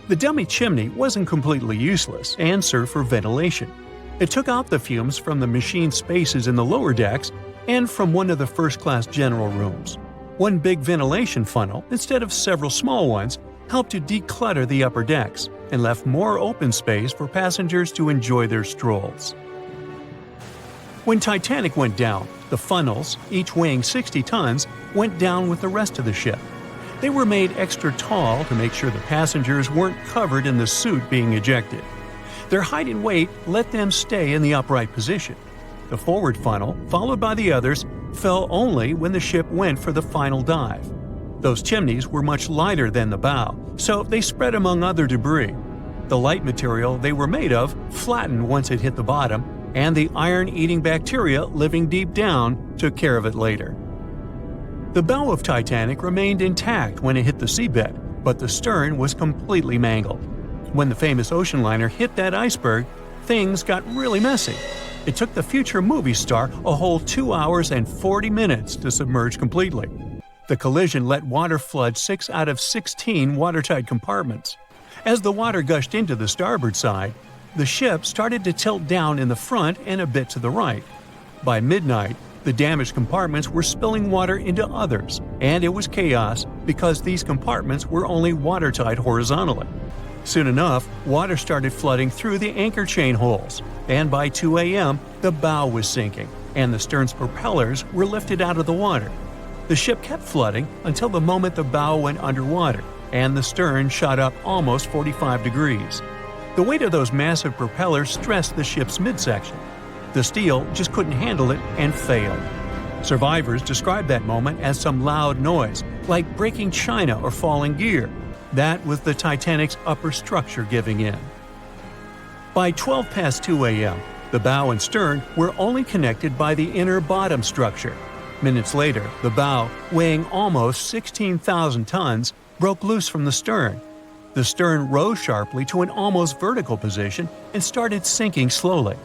The dummy chimney wasn't completely useless and served for ventilation. It took out the fumes from the machine spaces in the lower decks and from one of the first-class general rooms. 1 big ventilation funnel, instead of several small ones, helped to declutter the upper decks and left more open space for passengers to enjoy their strolls. When Titanic went down, the funnels, each weighing 60 tons, went down with the rest of the ship. They were made extra tall to make sure the passengers weren't covered in the soot being ejected. Their height and weight let them stay in the upright position. The forward funnel, followed by the others, fell only when the ship went for the final dive. Those chimneys were much lighter than the bow, so they spread among other debris. The light material they were made of flattened once it hit the bottom, and the iron-eating bacteria living deep down took care of it later. The bow of Titanic remained intact when it hit the seabed, but the stern was completely mangled. When the famous ocean liner hit that iceberg, things got really messy. It took the future movie star a whole 2 hours and 40 minutes to submerge completely. The collision let water flood 6 out of 16 watertight compartments. As the water gushed into the starboard side, the ship started to tilt down in the front and a bit to the right. By midnight, the damaged compartments were spilling water into others, and it was chaos because these compartments were only watertight horizontally. Soon enough, water started flooding through the anchor chain holes, and by 2 a.m., the bow was sinking, and the stern's propellers were lifted out of the water. The ship kept flooding until the moment the bow went underwater, and the stern shot up almost 45 degrees. The weight of those massive propellers stressed the ship's midsection. The steel just couldn't handle it and failed. Survivors described that moment as some loud noise, like breaking china or falling gear. That was the Titanic's upper structure giving in. By 12 past 2 a.m., the bow and stern were only connected by the inner bottom structure. Minutes later, the bow, weighing almost 16,000 tons, broke loose from the stern. The stern rose sharply to an almost vertical position and started sinking slowly.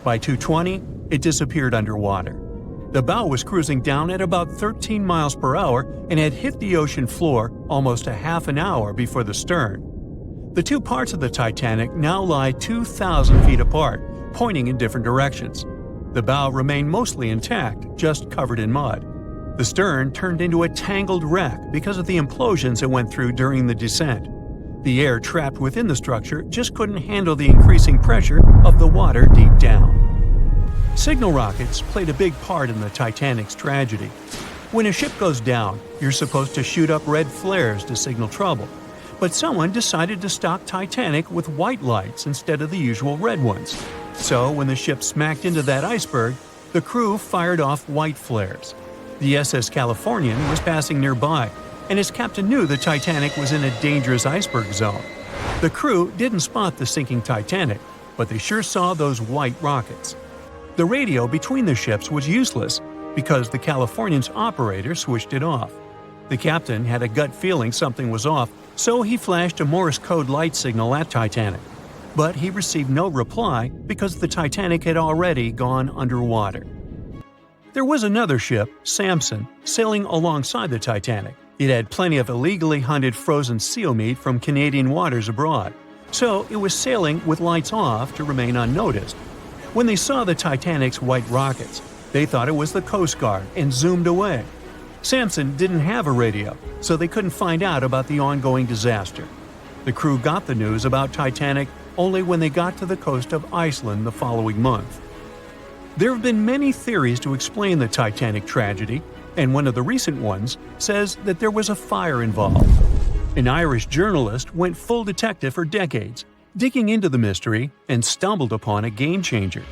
By 2:20, it disappeared underwater. The bow was cruising down at about 13 miles per hour and had hit the ocean floor almost a half an hour before the stern. The two parts of the Titanic now lie 2,000 feet apart, pointing in different directions. The bow remained mostly intact, just covered in mud. The stern turned into a tangled wreck because of the implosions it went through during the descent. The air trapped within the structure just couldn't handle the increasing pressure of the water deep down. Signal rockets played a big part in the Titanic's tragedy. When a ship goes down, you're supposed to shoot up red flares to signal trouble. But someone decided to stock Titanic with white lights instead of the usual red ones. So when the ship smacked into that iceberg, the crew fired off white flares. The SS Californian was passing nearby, and his captain knew the Titanic was in a dangerous iceberg zone. The crew didn't spot the sinking Titanic, but they sure saw those white rockets. The radio between the ships was useless because the Californian's operator switched it off. The captain had a gut feeling something was off, so he flashed a Morse code light signal at Titanic. But he received no reply because the Titanic had already gone underwater. There was another ship, Samson, sailing alongside the Titanic. It had plenty of illegally hunted frozen seal meat from Canadian waters abroad, so it was sailing with lights off to remain unnoticed. When they saw the Titanic's white rockets, they thought it was the Coast Guard and zoomed away. Samson didn't have a radio, so they couldn't find out about the ongoing disaster. The crew got the news about Titanic only when they got to the coast of Iceland the following month. There have been many theories to explain the Titanic tragedy, and one of the recent ones says that there was a fire involved. An Irish journalist went full detective for decades, digging into the mystery, and stumbled upon a game-changer.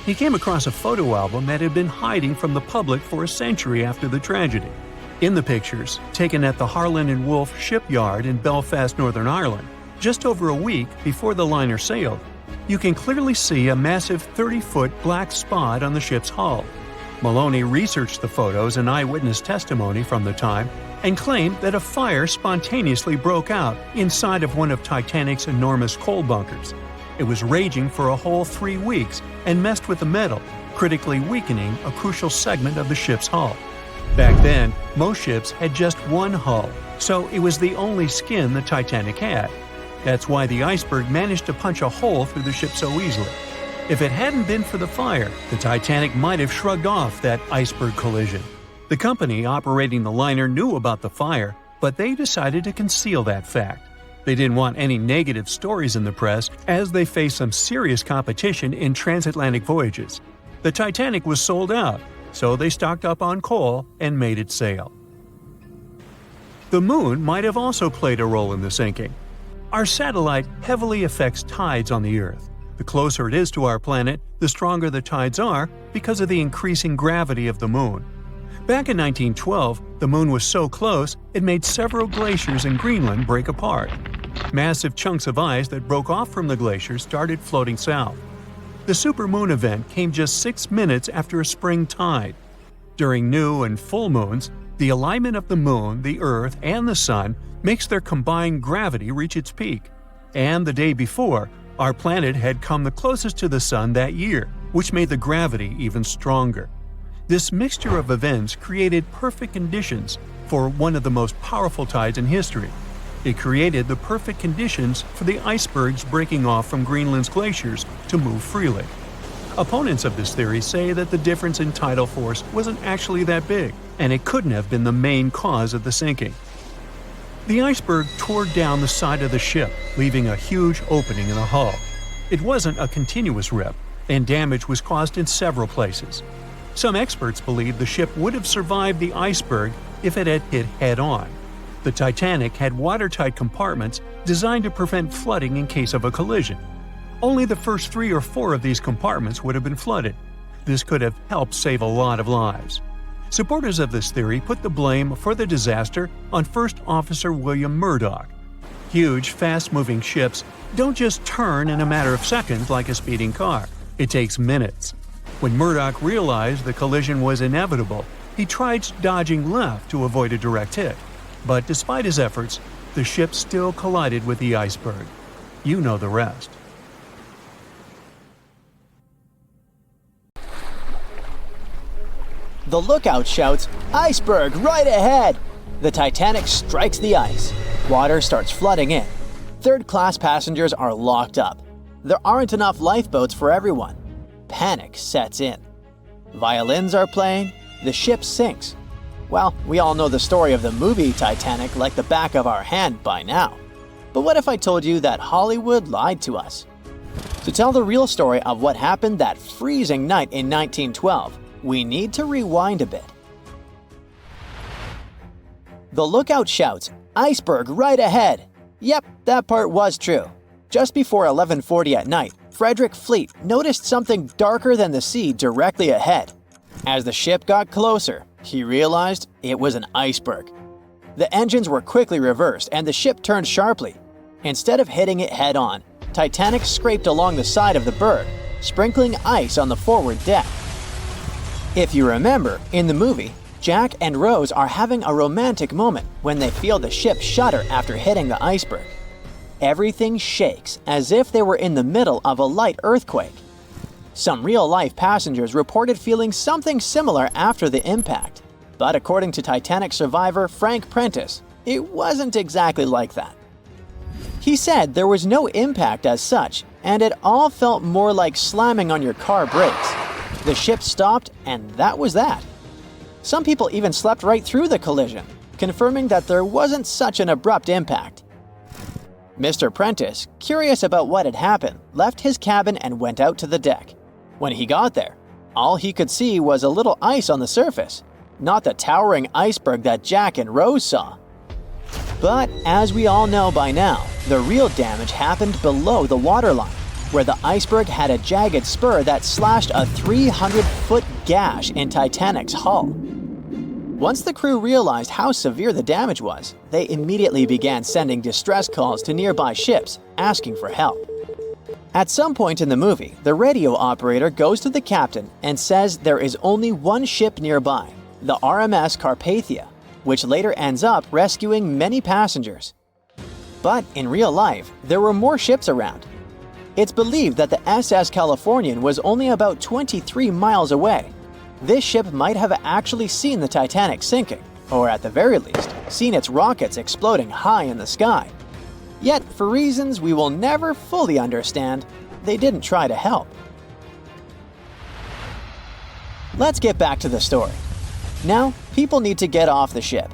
He came across a photo album that had been hiding from the public for a century after the tragedy. In the pictures, taken at the Harland and Wolff shipyard in Belfast, Northern Ireland, just over a week before the liner sailed, you can clearly see a massive 30-foot black spot on the ship's hull. Maloney researched the photos and eyewitness testimony from the time and claimed that a fire spontaneously broke out inside of one of Titanic's enormous coal bunkers. It was raging for a whole 3 weeks and messed with the metal, critically weakening a crucial segment of the ship's hull. Back then, most ships had just one hull, so it was the only skin the Titanic had. That's why the Iceberg managed to punch a hole through the ship so easily. If it hadn't been for the fire, the Titanic might have shrugged off that iceberg collision. The company operating the liner knew about the fire, but they decided to conceal that fact. They didn't want any negative stories in the press as they faced some serious competition in transatlantic voyages. The Titanic was sold out, so they stocked up on coal and made it sail. The moon might have also played a role in the sinking. Our satellite heavily affects tides on the Earth. The closer it is to our planet, the stronger the tides are because of the increasing gravity of the moon. Back in 1912, the moon was so close it made several glaciers in Greenland break apart. Massive chunks of ice that broke off from the glaciers started floating south. The supermoon event came just 6 minutes after a spring tide. During new and full moons, the alignment of the moon, the Earth, and the Sun makes their combined gravity reach its peak. And the day before, our planet had come the closest to the Sun that year, which made the gravity even stronger. This mixture of events created perfect conditions for one of the most powerful tides in history. It created the perfect conditions for the icebergs breaking off from Greenland's glaciers to move freely. Opponents of this theory say that the difference in tidal force wasn't actually that big, and it couldn't have been the main cause of the sinking. The iceberg tore down the side of the ship, leaving a huge opening in the hull. It wasn't a continuous rip, and damage was caused in several places. Some experts believe the ship would have survived the iceberg if it had hit head-on. The Titanic had watertight compartments designed to prevent flooding in case of a collision. Only the first 3 or 4 of these compartments would have been flooded. This could have helped save a lot of lives. Supporters of this theory put the blame for the disaster on First Officer William Murdoch. Huge, fast-moving ships don't just turn in a matter of seconds like a speeding car. It takes minutes. When Murdoch realized the collision was inevitable, He tried dodging left to avoid a direct hit, but despite his efforts, the ship still collided with the iceberg. You know the rest. The lookout shouts, "Iceberg right ahead!" The Titanic strikes the ice. Water starts flooding in. Third-class passengers are locked up. There aren't enough lifeboats for everyone. Panic sets in. Violins are playing. The ship sinks. Well, we all know the story of the movie Titanic like the back of our hand by now. But what if I told you that Hollywood lied to us? To tell the real story of what happened that freezing night in 1912, we need to rewind a bit. The lookout shouts, "Iceberg right ahead!" Yep, that part was true. Just before 11:40 at night, Frederick Fleet noticed something darker than the sea directly ahead. As the ship got closer, he realized it was an iceberg. The engines were quickly reversed and the ship turned sharply. Instead of hitting it head-on, Titanic scraped along the side of the berg, sprinkling ice on the forward deck. If you remember, in the movie, Jack and Rose are having a romantic moment when they feel the ship shudder after hitting the iceberg. Everything shakes as if they were in the middle of a light earthquake. Some real-life passengers reported feeling something similar after the impact, but according to Titanic survivor Frank Prentice, it wasn't exactly like that. He said there was no impact as such, and it all felt more like slamming on your car brakes. The ship stopped, and that was that. Some people even slept right through the collision, confirming that there wasn't such an abrupt impact. Mr. Prentice, curious about what had happened, left his cabin and went out to the deck. When he got there, all he could see was a little ice on the surface, not the towering iceberg that Jack and Rose saw. But as we all know by now, the real damage happened below the waterline, where the iceberg had a jagged spur that slashed a 300-foot gash in Titanic's hull. Once the crew realized how severe the damage was, they immediately began sending distress calls to nearby ships, asking for help. At some point in the movie, the radio operator goes to the captain and says there is only one ship nearby, the RMS Carpathia, which later ends up rescuing many passengers. But in real life, there were more ships around. It's believed that the SS Californian was only about 23 miles away. This ship might have actually seen the Titanic sinking, or at the very least, seen its rockets exploding high in the sky. Yet, for reasons we will never fully understand, they didn't try to help. Let's get back to the story. Now, people need to get off the ship.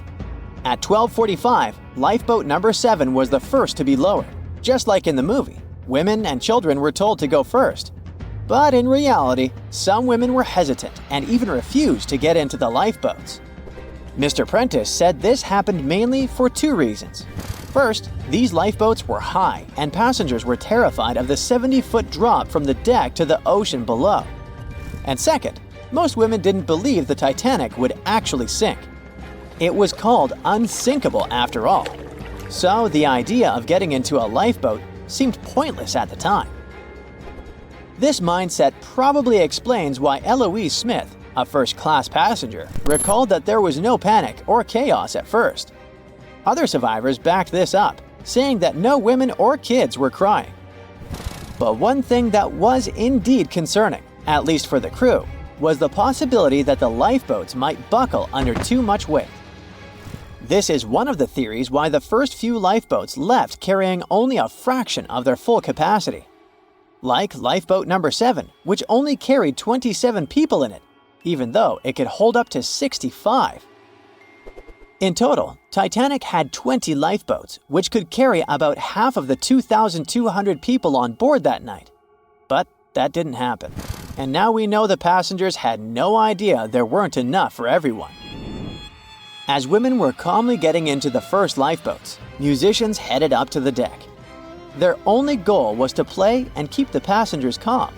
At 12:45, lifeboat number 7 was the first to be lowered. Just like in the movie, women and children were told to go first. But in reality, some women were hesitant and even refused to get into the lifeboats. Mr. Prentice said this happened mainly for two reasons. First, these lifeboats were high and passengers were terrified of the 70-foot drop from the deck to the ocean below. And second, most women didn't believe the Titanic would actually sink. It was called unsinkable after all. So the idea of getting into a lifeboat seemed pointless at the time. This mindset probably explains why Eloise Smith, a first-class passenger, recalled that there was no panic or chaos at first. Other survivors backed this up, saying that no women or kids were crying. But one thing that was indeed concerning, at least for the crew, was the possibility that the lifeboats might buckle under too much weight. This is one of the theories why the first few lifeboats left carrying only a fraction of their full capacity. Like lifeboat number 7, which only carried 27 people in it, even though it could hold up to 65. In total, Titanic had 20 lifeboats, which could carry about half of the 2,200 people on board that night. But that didn't happen. And now we know the passengers had no idea there weren't enough for everyone. As women were calmly getting into the first lifeboats, musicians headed up to the deck. Their only goal was to play and keep the passengers calm.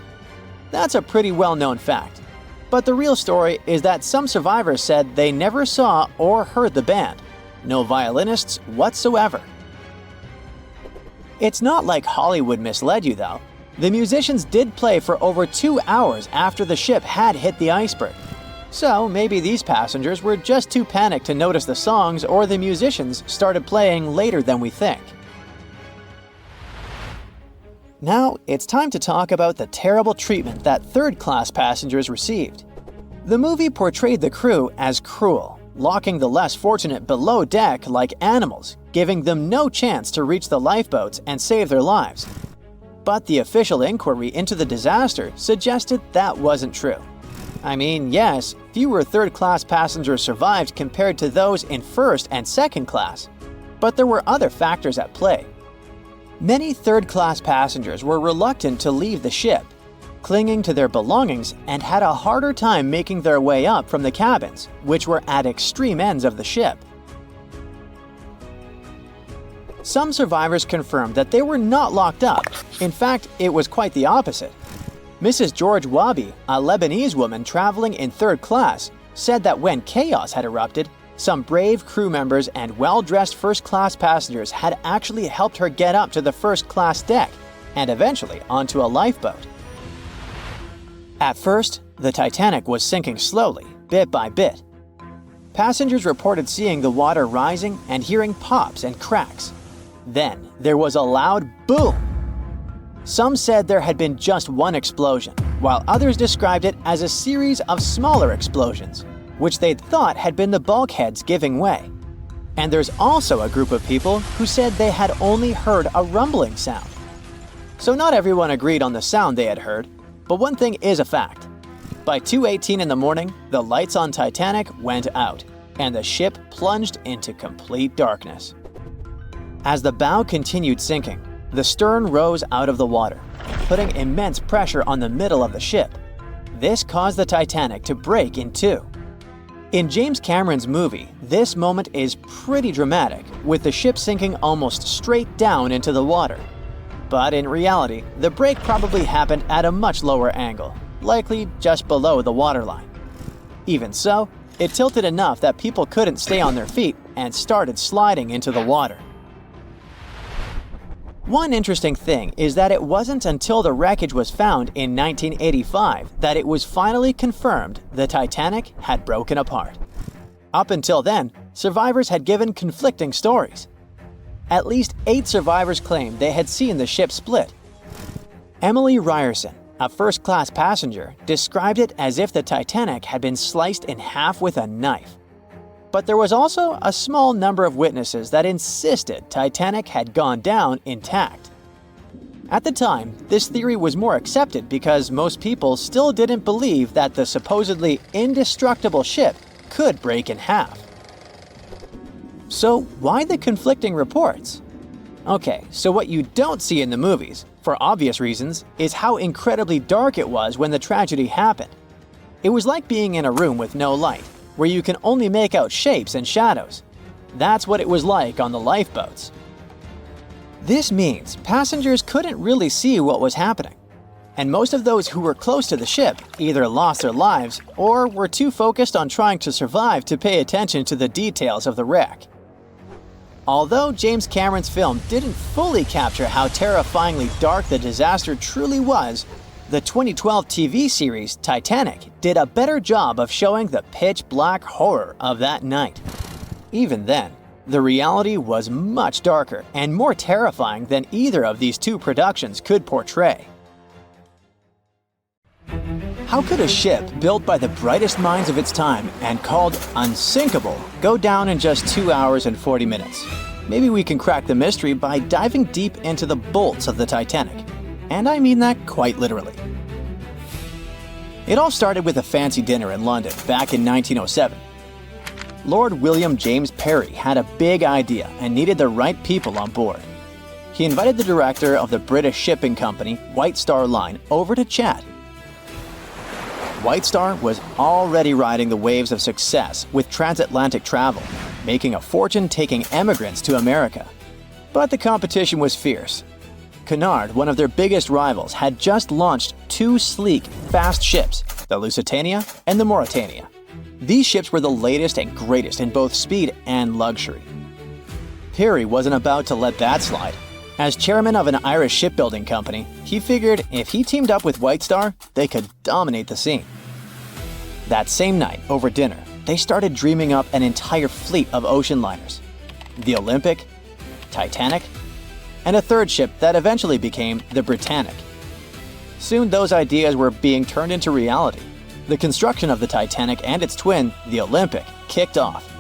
That's a pretty well-known fact. But the real story is that some survivors said they never saw or heard the band. No violinists whatsoever. It's not like Hollywood misled you though. The musicians did play for over 2 hours after the ship had hit the iceberg. So maybe these passengers were just too panicked to notice the songs or the musicians started playing later than we think. Now, it's time to talk about the terrible treatment that third-class passengers received. The movie portrayed the crew as cruel, locking the less fortunate below deck like animals, giving them no chance to reach the lifeboats and save their lives. But the official inquiry into the disaster suggested that wasn't true. I mean, yes, fewer third-class passengers survived compared to those in first and second class, but there were other factors at play. Many third-class passengers were reluctant to leave the ship, clinging to their belongings, and had a harder time making their way up from the cabins, which were at extreme ends of the ship. Some survivors confirmed that they were not locked up. In fact, it was quite the opposite. Mrs. George Wabi, a Lebanese woman traveling in third class, said that when chaos had erupted, some brave crew members and well-dressed first-class passengers had actually helped her get up to the first-class deck and eventually onto a lifeboat. At first, the Titanic was sinking slowly, bit by bit. Passengers reported seeing the water rising and hearing pops and cracks. Then, there was a loud boom. Some said there had been just one explosion, while others described it as a series of smaller explosions, which they'd thought had been the bulkheads giving way. And there's also a group of people who said they had only heard a rumbling sound. So not everyone agreed on the sound they had heard, but one thing is a fact. By 2:18 in the morning, the lights on Titanic went out, and the ship plunged into complete darkness. As the bow continued sinking, the stern rose out of the water, putting immense pressure on the middle of the ship. This caused the Titanic to break in two. In James Cameron's movie, this moment is pretty dramatic, with the ship sinking almost straight down into the water. But in reality, the break probably happened at a much lower angle, likely just below the waterline. Even so, it tilted enough that people couldn't stay on their feet and started sliding into the water. One interesting thing is that it wasn't until the wreckage was found in 1985 that it was finally confirmed the Titanic had broken apart. Up until then, survivors had given conflicting stories. At least 8 survivors claimed they had seen the ship split. Emily Ryerson, a first-class passenger, described it as if the Titanic had been sliced in half with a knife. But there was also a small number of witnesses that insisted Titanic had gone down intact. At the time, this theory was more accepted because most people still didn't believe that the supposedly indestructible ship could break in half. So why the conflicting reports? Okay, so what you don't see in the movies, for obvious reasons, is how incredibly dark it was when the tragedy happened. It was like being in a room with no light, where you can only make out shapes and shadows. That's what it was like on the lifeboats. This means passengers couldn't really see what was happening, and most of those who were close to the ship either lost their lives or were too focused on trying to survive to pay attention to the details of the wreck. Although James Cameron's film didn't fully capture how terrifyingly dark the disaster truly was, the 2012 TV series Titanic did a better job of showing the pitch-black horror of that night. Even then, the reality was much darker and more terrifying than either of these two productions could portray. How could a ship built by the brightest minds of its time and called unsinkable go down in just 2 hours and 40 minutes? Maybe we can crack the mystery by diving deep into the bolts of the Titanic. And I mean that quite literally. It all started with a fancy dinner in London back in 1907. Lord William James Parry had a big idea and needed the right people on board. He invited the director of the British shipping company, White Star Line, over to chat. White Star was already riding the waves of success with transatlantic travel, making a fortune taking emigrants to America. But the competition was fierce. Cunard, one of their biggest rivals, had just launched 2 sleek, fast ships, the Lusitania and the Mauretania. These ships were the latest and greatest in both speed and luxury. Parry wasn't about to let that slide. As chairman of an Irish shipbuilding company, he figured if he teamed up with White Star, they could dominate the scene. That same night, over dinner, they started dreaming up an entire fleet of ocean liners. The Olympic, Titanic, and a third ship that eventually became the Britannic. Soon those ideas were being turned into reality. The construction of the Titanic and its twin, the Olympic, kicked off.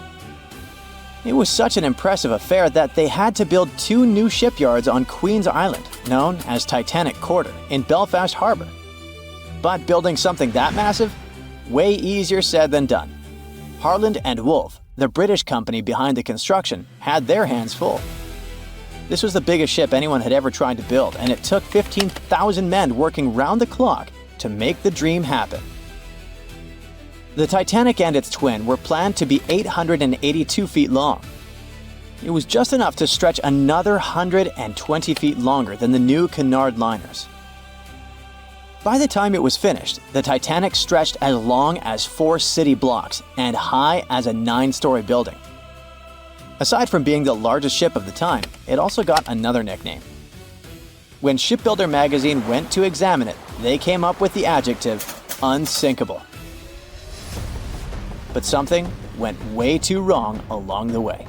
It was such an impressive affair that they had to build 2 new shipyards on Queen's Island, known as Titanic Quarter, in Belfast Harbour. But building something that massive? Way easier said than done. Harland and Wolff, the British company behind the construction, had their hands full. This was the biggest ship anyone had ever tried to build, and it took 15,000 men working round the clock to make the dream happen. The Titanic and its twin were planned to be 882 feet long. It was just enough to stretch another 120 feet longer than the new Cunard liners. By the time it was finished, the Titanic stretched as long as 4 city blocks and high as a 9-story building. Aside from being the largest ship of the time, it also got another nickname. When Shipbuilder magazine went to examine it, they came up with the adjective unsinkable. But something went way too wrong along the way.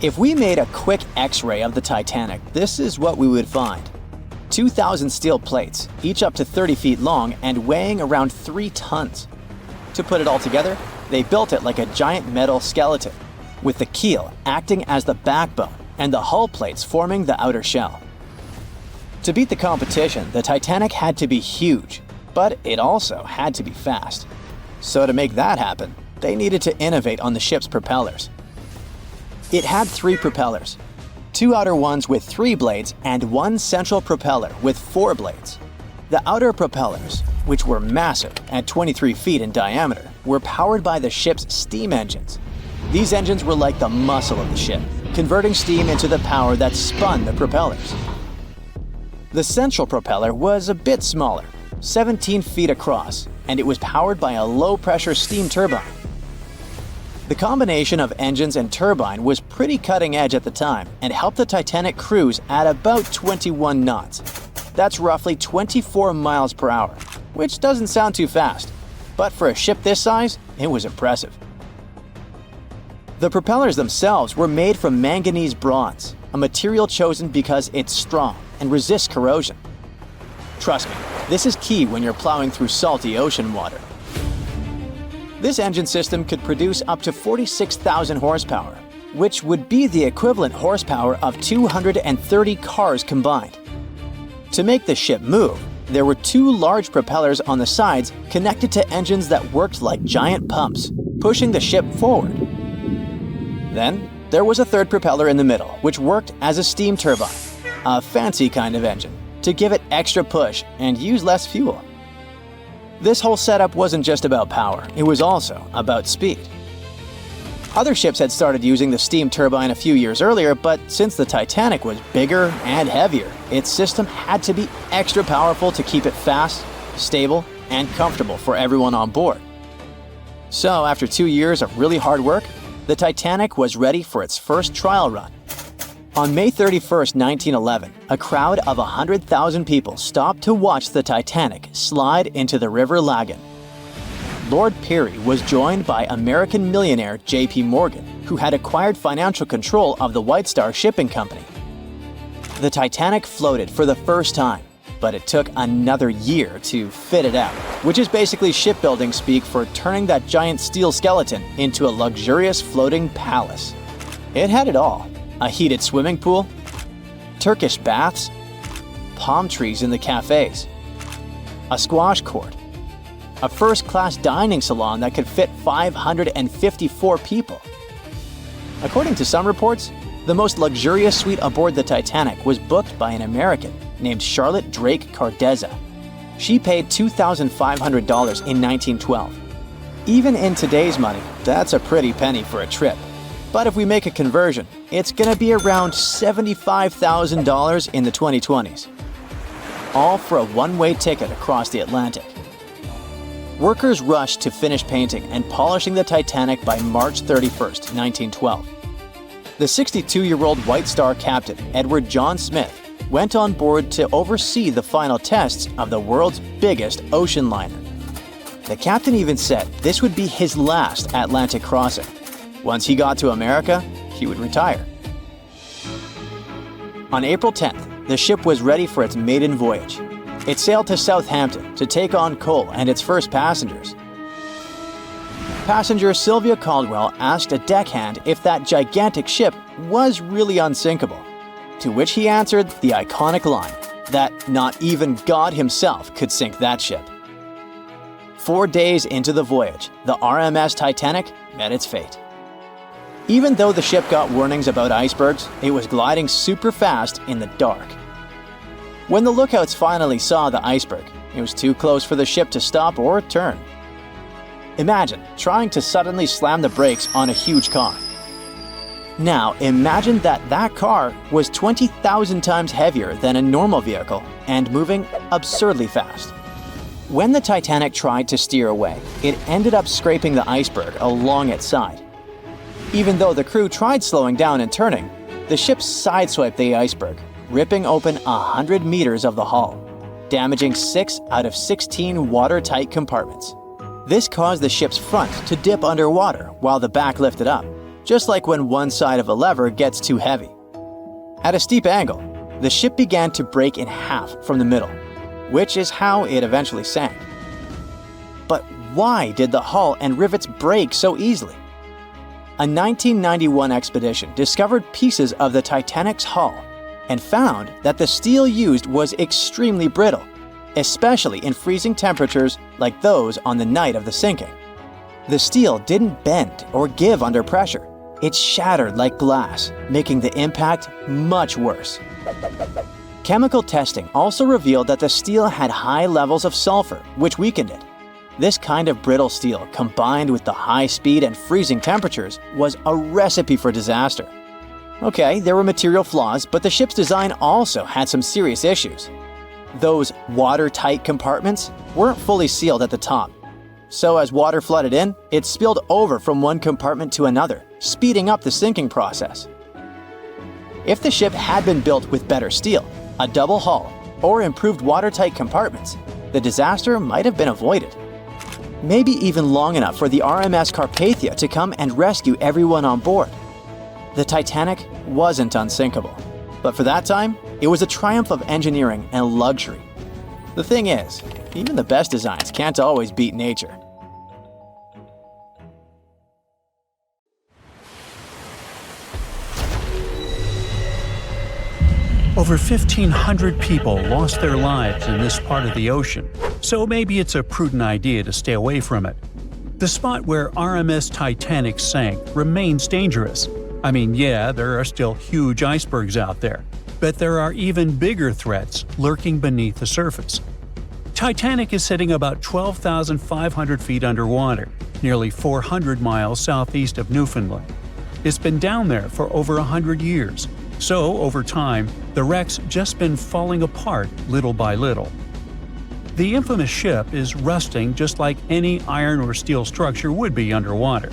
If we made a quick X-ray of the Titanic, this is what we would find. 2,000 steel plates, each up to 30 feet long and weighing around 3 tons. To put it all together, they built it like a giant metal skeleton, with the keel acting as the backbone and the hull plates forming the outer shell. To beat the competition, the Titanic had to be huge, but it also had to be fast. So to make that happen, they needed to innovate on the ship's propellers. It had 3 propellers, 2 outer ones with 3 blades and 1 central propeller with 4 blades. The outer propellers, which were massive at 23 feet in diameter, were powered by the ship's steam engines. These engines were like the muscle of the ship, converting steam into the power that spun the propellers. The central propeller was a bit smaller, 17 feet across, and it was powered by a low-pressure steam turbine. The combination of engines and turbine was pretty cutting edge at the time and helped the Titanic cruise at about 21 knots. That's roughly 24 miles per hour, which doesn't sound too fast, but for a ship this size, it was impressive. The propellers themselves were made from manganese bronze, a material chosen because it's strong and resists corrosion. Trust me, this is key when you're plowing through salty ocean water. This engine system could produce up to 46,000 horsepower, which would be the equivalent horsepower of 230 cars combined. To make the ship move, there were 2 large propellers on the sides connected to engines that worked like giant pumps, pushing the ship forward. Then, there was a 3rd propeller in the middle, which worked as a steam turbine, a fancy kind of engine, to give it extra push and use less fuel. This whole setup wasn't just about power, it was also about speed. Other ships had started using the steam turbine a few years earlier, but since the Titanic was bigger and heavier, its system had to be extra powerful to keep it fast, stable, and comfortable for everyone on board. So after 2 years of really hard work, the Titanic was ready for its first trial run. On May 31, 1911, a crowd of 100,000 people stopped to watch the Titanic slide into the River Lagan. Lord Peary was joined by American millionaire J.P. Morgan, who had acquired financial control of the White Star Shipping Company. The Titanic floated for the first time, but it took another year to fit it out, which is basically shipbuilding speak for turning that giant steel skeleton into a luxurious floating palace. It had it all. A heated swimming pool, Turkish baths, palm trees in the cafes, a squash court, a first-class dining salon that could fit 554 people. According to some reports, the most luxurious suite aboard the Titanic was booked by an American named Charlotte Drake Cardezza. She paid $2,500 in 1912. Even in today's money, that's a pretty penny for a trip. But if we make a conversion, it's going to be around $75,000 in the 2020s. All for a one-way ticket across the Atlantic. Workers rushed to finish painting and polishing the Titanic by March 31, 1912. The 62-year-old White Star captain, Edward John Smith, went on board to oversee the final tests of the world's biggest ocean liner. The captain even said this would be his last Atlantic crossing. Once he got to America, he would retire. On April 10th, the ship was ready for its maiden voyage. It sailed to Southampton to take on coal and its first passengers. Passenger Sylvia Caldwell asked a deckhand if that gigantic ship was really unsinkable, to which he answered the iconic line that not even God himself could sink that ship. 4 days into the voyage, the RMS Titanic met its fate. Even though the ship got warnings about icebergs, it was gliding super fast in the dark. When the lookouts finally saw the iceberg, it was too close for the ship to stop or turn. Imagine trying to suddenly slam the brakes on a huge car. Now imagine that car was 20,000 times heavier than a normal vehicle and moving absurdly fast. When the Titanic tried to steer away, it ended up scraping the iceberg along its side. Even though the crew tried slowing down and turning, the ship sideswiped the iceberg, ripping open 100 meters of the hull, damaging 6 out of 16 watertight compartments. This caused the ship's front to dip underwater while the back lifted up, just like when one side of a lever gets too heavy. At a steep angle, the ship began to break in half from the middle, which is how it eventually sank. But why did the hull and rivets break so easily? A 1991 expedition discovered pieces of the Titanic's hull and found that the steel used was extremely brittle, especially in freezing temperatures like those on the night of the sinking. The steel didn't bend or give under pressure. It shattered like glass, making the impact much worse. Chemical testing also revealed that the steel had high levels of sulfur, which weakened it. This kind of brittle steel, combined with the high speed and freezing temperatures, was a recipe for disaster. Okay, there were material flaws, but the ship's design also had some serious issues. Those watertight compartments weren't fully sealed at the top. So as water flooded in, it spilled over from one compartment to another, speeding up the sinking process. If the ship had been built with better steel, a double hull, or improved watertight compartments, the disaster might have been avoided. Maybe even long enough for the RMS Carpathia to come and rescue everyone on board. The Titanic wasn't unsinkable, but for that time, it was a triumph of engineering and luxury. The thing is, even the best designs can't always beat nature. Over 1,500 people lost their lives in this part of the ocean, so maybe it's a prudent idea to stay away from it. The spot where RMS Titanic sank remains dangerous. I mean, yeah, there are still huge icebergs out there, but there are even bigger threats lurking beneath the surface. Titanic is sitting about 12,500 feet underwater, nearly 400 miles southeast of Newfoundland. It's been down there for over 100 years. So, over time, the wreck's just been falling apart little by little. The infamous ship is rusting just like any iron or steel structure would be underwater.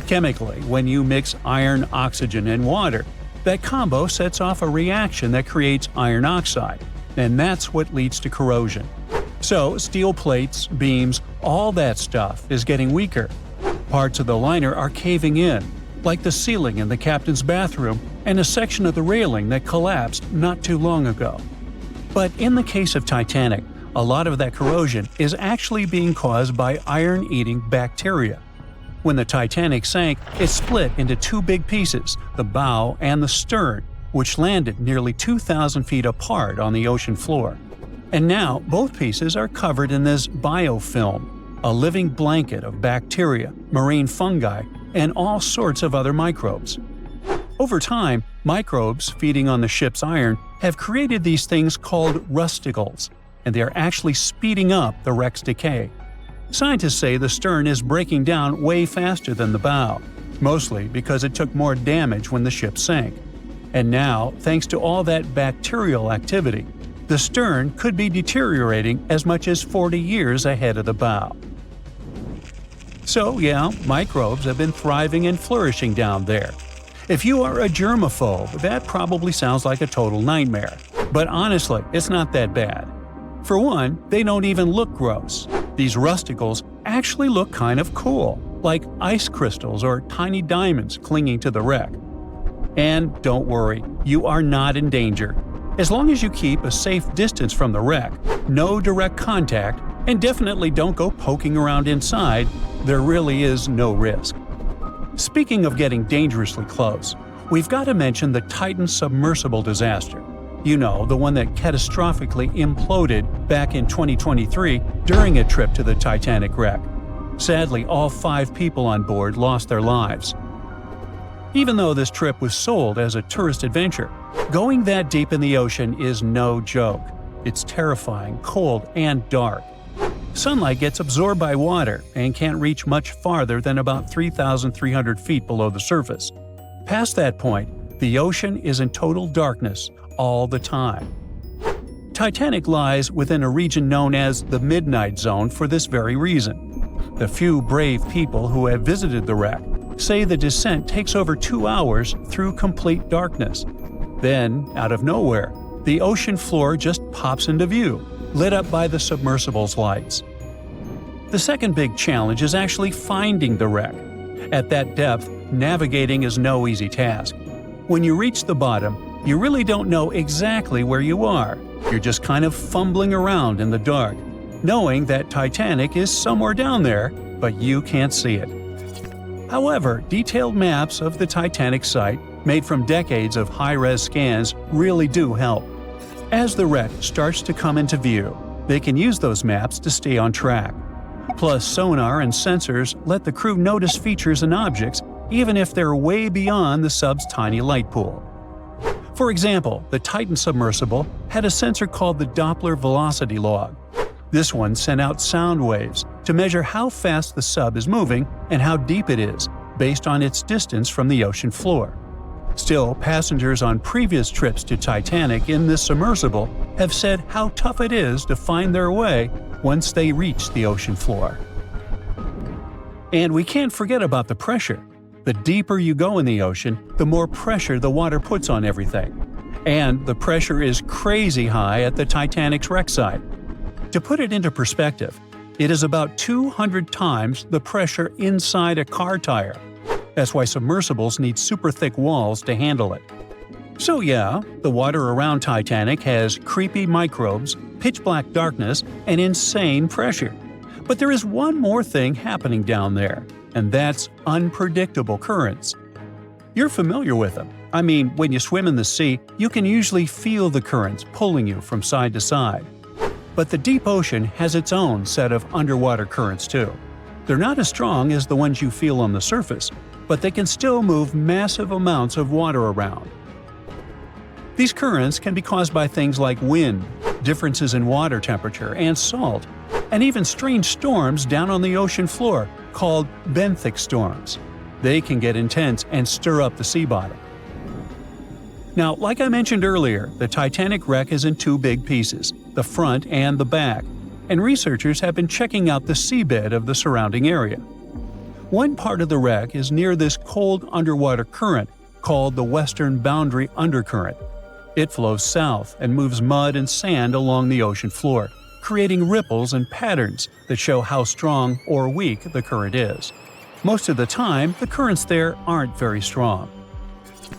Chemically, when you mix iron, oxygen, and water, that combo sets off a reaction that creates iron oxide, and that's what leads to corrosion. So, steel plates, beams, all that stuff is getting weaker. Parts of the liner are caving in, like the ceiling in the captain's bathroom and a section of the railing that collapsed not too long ago. But in the case of Titanic, a lot of that corrosion is actually being caused by iron-eating bacteria. When the Titanic sank, it split into two big pieces, the bow and the stern, which landed nearly 2,000 feet apart on the ocean floor. And now both pieces are covered in this biofilm, a living blanket of bacteria, marine fungi, and all sorts of other microbes. Over time, microbes feeding on the ship's iron have created these things called rusticles, and they are actually speeding up the wreck's decay. Scientists say the stern is breaking down way faster than the bow, mostly because it took more damage when the ship sank. And now, thanks to all that bacterial activity, the stern could be deteriorating as much as 40 years ahead of the bow. So yeah, microbes have been thriving and flourishing down there. If you are a germaphobe, that probably sounds like a total nightmare. But honestly, it's not that bad. For one, they don't even look gross. These rusticles actually look kind of cool, like ice crystals or tiny diamonds clinging to the wreck. And don't worry, you are not in danger. As long as you keep a safe distance from the wreck, no direct contact, and definitely don't go poking around inside, there really is no risk. Speaking of getting dangerously close, we've got to mention the Titan submersible disaster. You know, the one that catastrophically imploded back in 2023 during a trip to the Titanic wreck. Sadly, all 5 people on board lost their lives. Even though this trip was sold as a tourist adventure, going that deep in the ocean is no joke. It's terrifying, cold, and dark. Sunlight gets absorbed by water and can't reach much farther than about 3,300 feet below the surface. Past that point, the ocean is in total darkness all the time. Titanic lies within a region known as the Midnight Zone for this very reason. The few brave people who have visited the wreck say the descent takes over 2 hours through complete darkness. Then, out of nowhere, the ocean floor just pops into view, lit up by the submersible's lights. The second big challenge is actually finding the wreck. At that depth, navigating is no easy task. When you reach the bottom, you really don't know exactly where you are. You're just kind of fumbling around in the dark, knowing that Titanic is somewhere down there, but you can't see it. However, detailed maps of the Titanic site, made from decades of high-res scans, really do help. As the wreck starts to come into view, they can use those maps to stay on track. Plus, sonar and sensors let the crew notice features and objects even if they're way beyond the sub's tiny light pool. For example, the Titan submersible had a sensor called the Doppler velocity log. This one sent out sound waves to measure how fast the sub is moving and how deep it is, based on its distance from the ocean floor. Still, passengers on previous trips to Titanic in this submersible have said how tough it is to find their way once they reach the ocean floor. And we can't forget about the pressure. The deeper you go in the ocean, the more pressure the water puts on everything. And the pressure is crazy high at the Titanic's wreck site. To put it into perspective, it is about 200 times the pressure inside a car tire. That's why submersibles need super thick walls to handle it. So yeah, the water around Titanic has creepy microbes, pitch-black darkness, and insane pressure. But there is one more thing happening down there, and that's unpredictable currents. You're familiar with them. I mean, when you swim in the sea, you can usually feel the currents pulling you from side to side. But the deep ocean has its own set of underwater currents too. They're not as strong as the ones you feel on the surface, but they can still move massive amounts of water around. These currents can be caused by things like wind, differences in water temperature and salt, and even strange storms down on the ocean floor called benthic storms. They can get intense and stir up the sea bottom. Now, like I mentioned earlier, the Titanic wreck is in 2 big pieces, the front and the back, and researchers have been checking out the seabed of the surrounding area. One part of the wreck is near this cold underwater current called the Western Boundary Undercurrent. It flows south and moves mud and sand along the ocean floor, creating ripples and patterns that show how strong or weak the current is. Most of the time, the currents there aren't very strong.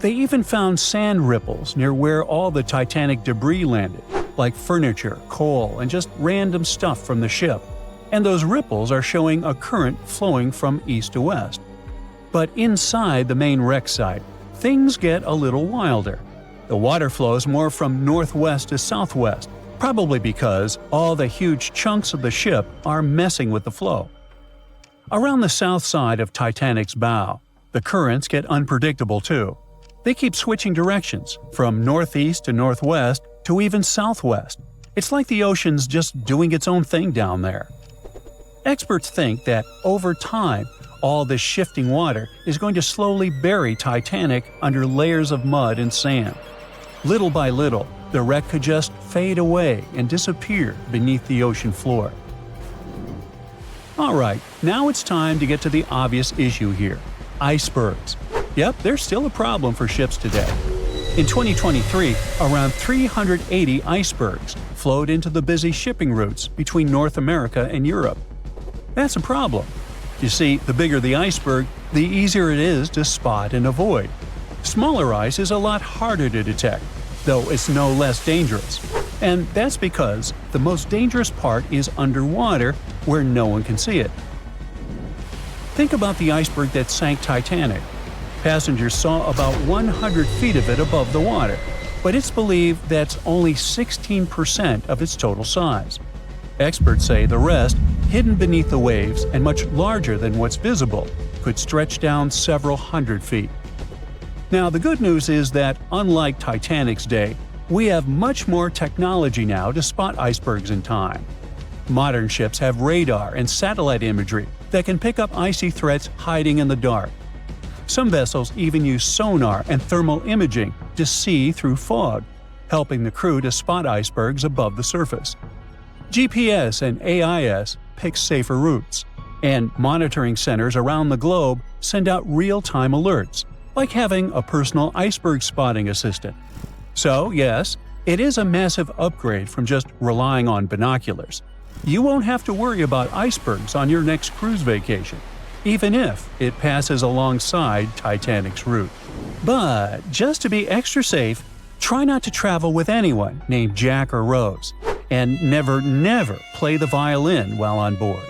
They even found sand ripples near where all the Titanic debris landed, like furniture, coal, and just random stuff from the ship. And those ripples are showing a current flowing from east to west. But inside the main wreck site, things get a little wilder. The water flows more from northwest to southwest, probably because all the huge chunks of the ship are messing with the flow. Around the south side of Titanic's bow, the currents get unpredictable too. They keep switching directions, from northeast to northwest to even southwest. It's like the ocean's just doing its own thing down there. Experts think that over time, all this shifting water is going to slowly bury Titanic under layers of mud and sand. Little by little, the wreck could just fade away and disappear beneath the ocean floor. Alright, now it's time to get to the obvious issue here: icebergs. Yep, they're still a problem for ships today. In 2023, around 380 icebergs flowed into the busy shipping routes between North America and Europe. That's a problem. You see, the bigger the iceberg, the easier it is to spot and avoid. Smaller ice is a lot harder to detect, though it's no less dangerous. And that's because the most dangerous part is underwater, where no one can see it. Think about the iceberg that sank Titanic. Passengers saw about 100 feet of it above the water, but it's believed that's only 16% of its total size. Experts say the rest, hidden beneath the waves and much larger than what's visible, could stretch down several hundred feet. Now, the good news is that, unlike Titanic's day, we have much more technology now to spot icebergs in time. Modern ships have radar and satellite imagery that can pick up icy threats hiding in the dark. Some vessels even use sonar and thermal imaging to see through fog, helping the crew to spot icebergs above the surface. GPS and AIS pick safer routes, and monitoring centers around the globe send out real-time alerts, like having a personal iceberg spotting assistant. So, yes, it is a massive upgrade from just relying on binoculars. You won't have to worry about icebergs on your next cruise vacation, even if it passes alongside Titanic's route. But just to be extra safe, try not to travel with anyone named Jack or Rose, and never play the violin while on board.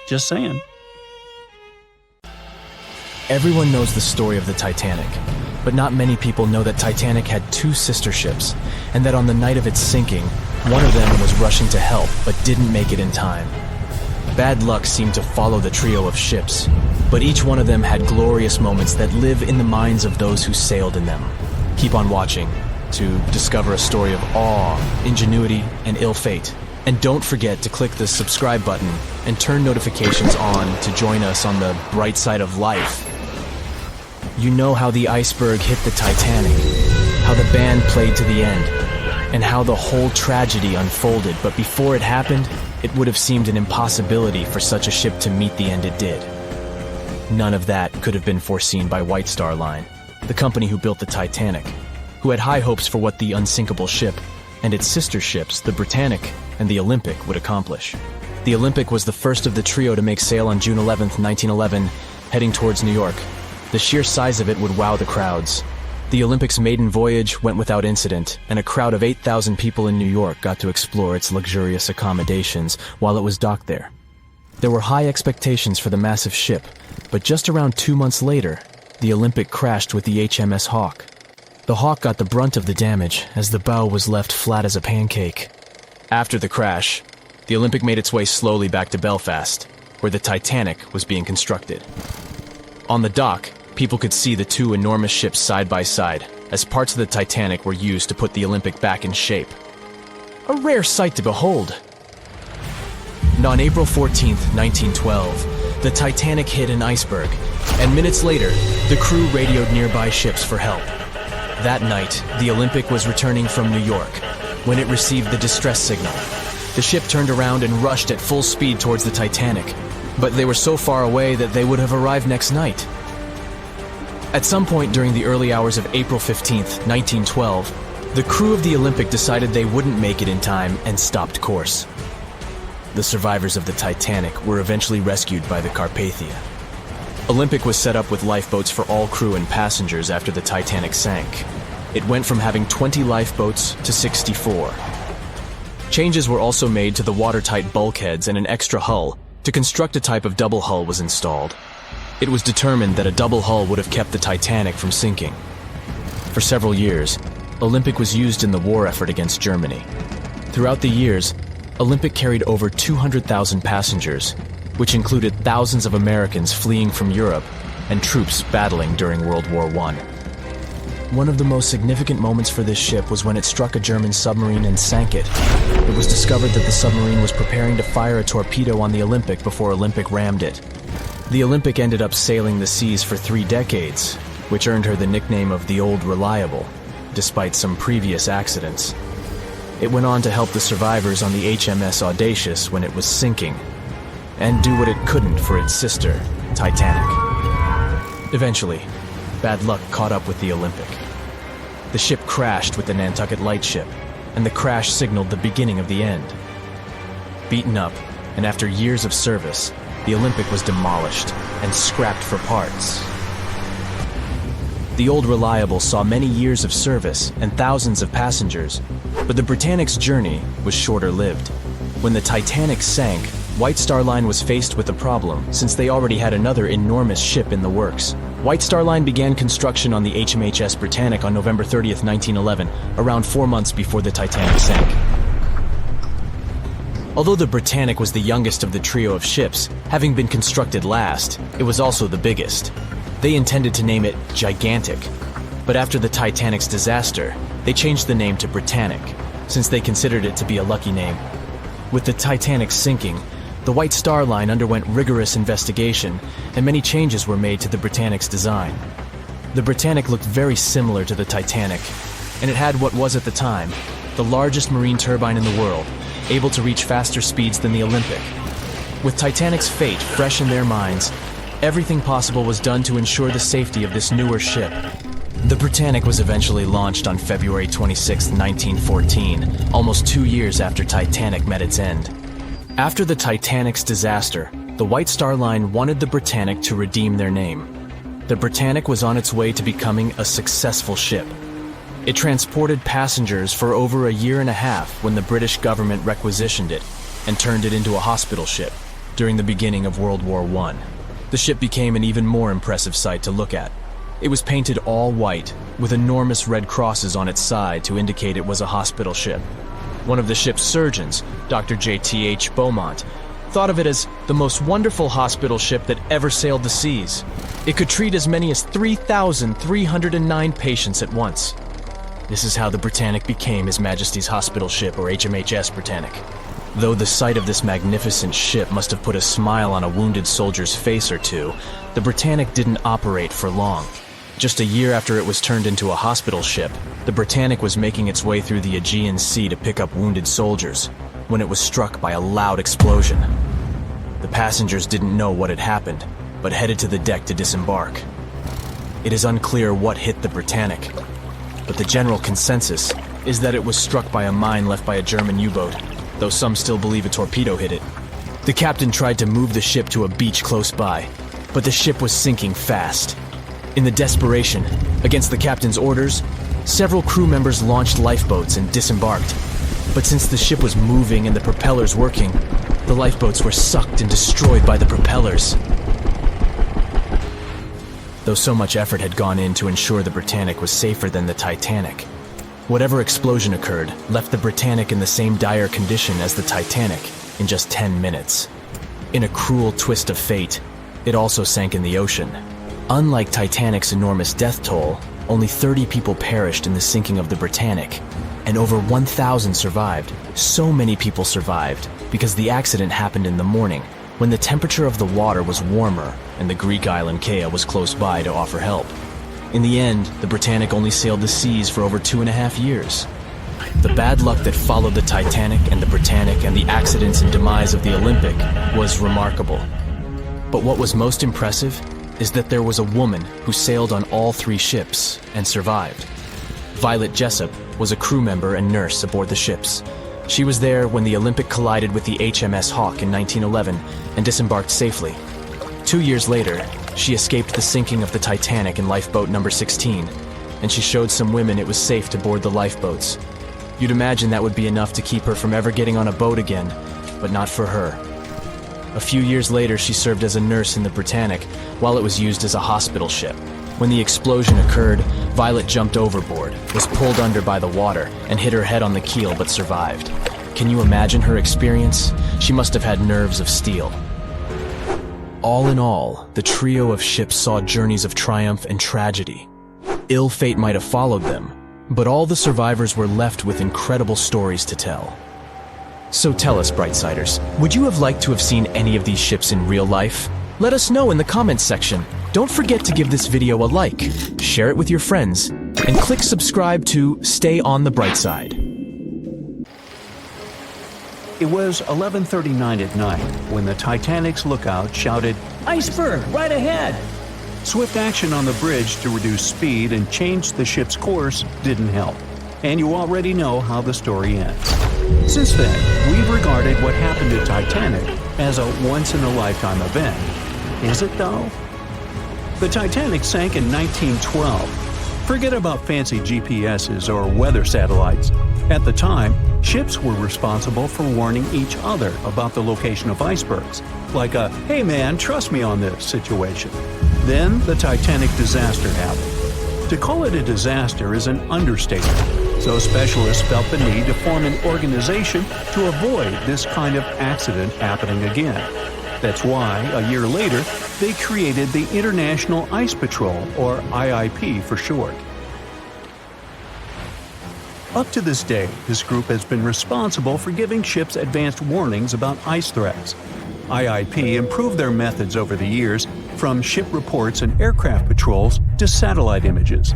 Just saying. Everyone knows the story of the Titanic, but not many people know that Titanic had two sister ships, and that on the night of its sinking, one of them was rushing to help but didn't make it in time. Bad luck seemed to follow the trio of ships, but each one of them had glorious moments that live in the minds of those who sailed in them. Keep on watching to discover a story of awe, ingenuity, and ill fate. And don't forget to click the subscribe button and turn notifications on to join us on the bright side of life. You know how the iceberg hit the Titanic, how the band played to the end, and how the whole tragedy unfolded, but before it happened, it would have seemed an impossibility for such a ship to meet the end it did. None of that could have been foreseen by White Star Line, the company who built the Titanic, who had high hopes for what the unsinkable ship and its sister ships, the Britannic and the Olympic, would accomplish. The Olympic was the first of the trio to make sail on June 11, 1911, heading towards New York. The sheer size of it would wow the crowds. The Olympic's maiden voyage went without incident, and a crowd of 8,000 people in New York got to explore its luxurious accommodations while it was docked there. There were high expectations for the massive ship, but just around 2 months later, the Olympic crashed with the HMS Hawke. The Hawke got the brunt of the damage, as the bow was left flat as a pancake. After the crash, the Olympic made its way slowly back to Belfast, where the Titanic was being constructed. On the dock, people could see the two enormous ships side by side, as parts of the Titanic were used to put the Olympic back in shape. A rare sight to behold. And on April 14, 1912, the Titanic hit an iceberg, and minutes later, the crew radioed nearby ships for help. That night, the Olympic was returning from New York when it received the distress signal. The ship turned around and rushed at full speed towards the Titanic, but they were so far away that they would have arrived next night. At some point during the early hours of April 15, 1912, the crew of the Olympic decided they wouldn't make it in time and stopped course. The survivors of the Titanic were eventually rescued by the Carpathia. Olympic was set up with lifeboats for all crew and passengers after the Titanic sank. It went from having 20 lifeboats to 64. Changes were also made to the watertight bulkheads, and an extra hull to construct a type of double hull was installed. It was determined that a double hull would have kept the Titanic from sinking. For several years, Olympic was used in the war effort against Germany. Throughout the years, Olympic carried over 200,000 passengers, which included thousands of Americans fleeing from Europe and troops battling during World War I. One of the most significant moments for this ship was when it struck a German submarine and sank it. It was discovered that the submarine was preparing to fire a torpedo on the Olympic before Olympic rammed it. The Olympic ended up sailing the seas for 3 decades, which earned her the nickname of the Old Reliable, despite some previous accidents. It went on to help the survivors on the HMS Audacious when it was sinking, and do what it couldn't for its sister, Titanic. Eventually, bad luck caught up with the Olympic. The ship crashed with the Nantucket Lightship, and the crash signaled the beginning of the end. Beaten up, and after years of service, the Olympic was demolished and scrapped for parts. The old Reliable saw many years of service and thousands of passengers, but the Britannic's journey was shorter-lived. When the Titanic sank, White Star Line was faced with a problem since they already had another enormous ship in the works. White Star Line began construction on the HMHS Britannic on November 30th, 1911, around 4 months before the Titanic sank. Although the Britannic was the youngest of the trio of ships, having been constructed last, it was also the biggest. They intended to name it Gigantic, but after the Titanic's disaster, they changed the name to Britannic, since they considered it to be a lucky name. With the Titanic sinking, the White Star Line underwent rigorous investigation, and many changes were made to the Britannic's design. The Britannic looked very similar to the Titanic, and it had what was at the time the largest marine turbine in the world, able to reach faster speeds than the Olympic. With Titanic's fate fresh in their minds, everything possible was done to ensure the safety of this newer ship. The Britannic was eventually launched on February 26, 1914, almost 2 years after Titanic met its end. After the Titanic's disaster, the White Star Line wanted the Britannic to redeem their name. The Britannic was on its way to becoming a successful ship. It transported passengers for over a year and a half when the British government requisitioned it and turned it into a hospital ship during the beginning of World War I. The ship became an even more impressive sight to look at. It was painted all white, with enormous red crosses on its side to indicate it was a hospital ship. One of the ship's surgeons, Dr. J.T.H. Beaumont, thought of it as the most wonderful hospital ship that ever sailed the seas. It could treat as many as 3,309 patients at once. This is how the Britannic became His Majesty's Hospital Ship, or HMHS Britannic. Though the sight of this magnificent ship must have put a smile on a wounded soldier's face or two, the Britannic didn't operate for long. Just a year after it was turned into a hospital ship, the Britannic was making its way through the Aegean Sea to pick up wounded soldiers, when it was struck by a loud explosion. The passengers didn't know what had happened, but headed to the deck to disembark. It is unclear what hit the Britannic, but the general consensus is that it was struck by a mine left by a German U-boat, though some still believe a torpedo hit it. The captain tried to move the ship to a beach close by, but the ship was sinking fast. In the desperation, against the captain's orders, several crew members launched lifeboats and disembarked. But since the ship was moving and the propellers working, the lifeboats were sucked and destroyed by the propellers. Though so much effort had gone in to ensure the Britannic was safer than the Titanic, whatever explosion occurred left the Britannic in the same dire condition as the Titanic in just 10 minutes. In a cruel twist of fate, it also sank in the ocean. Unlike Titanic's enormous death toll, only 30 people perished in the sinking of the Britannic, and over 1,000 survived. So many people survived because the accident happened in the morning, when the temperature of the water was warmer and the Greek island Kea was close by to offer help. In the end, the Britannic only sailed the seas for over 2.5 years. The bad luck that followed the Titanic and the Britannic and the accidents and demise of the Olympic was remarkable. But what was most impressive is that there was a woman who sailed on all 3 ships and survived. Violet Jessup was a crew member and nurse aboard the ships. She was there when the Olympic collided with the HMS Hawk in 1911 and disembarked safely. 2 years later, she escaped the sinking of the Titanic in lifeboat number 16, and she showed some women it was safe to board the lifeboats. You'd imagine that would be enough to keep her from ever getting on a boat again, but not for her. A few years later, she served as a nurse in the Britannic while it was used as a hospital ship. When the explosion occurred, Violet jumped overboard, was pulled under by the water, and hit her head on the keel but survived. Can you imagine her experience? She must have had nerves of steel. All in all, the trio of ships saw journeys of triumph and tragedy. Ill fate might have followed them, but all the survivors were left with incredible stories to tell. So tell us, Brightsiders, would you have liked to have seen any of these ships in real life? Let us know in the comments section. Don't forget to give this video a like, share it with your friends, and click subscribe to stay on the bright side. It was 11:39 at night when the Titanic's lookout shouted, "Iceberg, right ahead!" Swift action on the bridge to reduce speed and change the ship's course didn't help, and you already know how the story ends. Since then, we've regarded what happened to Titanic as a once-in-a-lifetime event. Is it though? The Titanic sank in 1912. Forget about fancy GPSs or weather satellites. At the time, ships were responsible for warning each other about the location of icebergs, like a "hey man, trust me on this" situation. Then the Titanic disaster happened. To call it a disaster is an understatement, so specialists felt the need to form an organization to avoid this kind of accident happening again. That's why, a year later, they created the International Ice Patrol, or IIP for short. Up to this day, this group has been responsible for giving ships advanced warnings about ice threats. IIP improved their methods over the years, from ship reports and aircraft patrols to satellite images.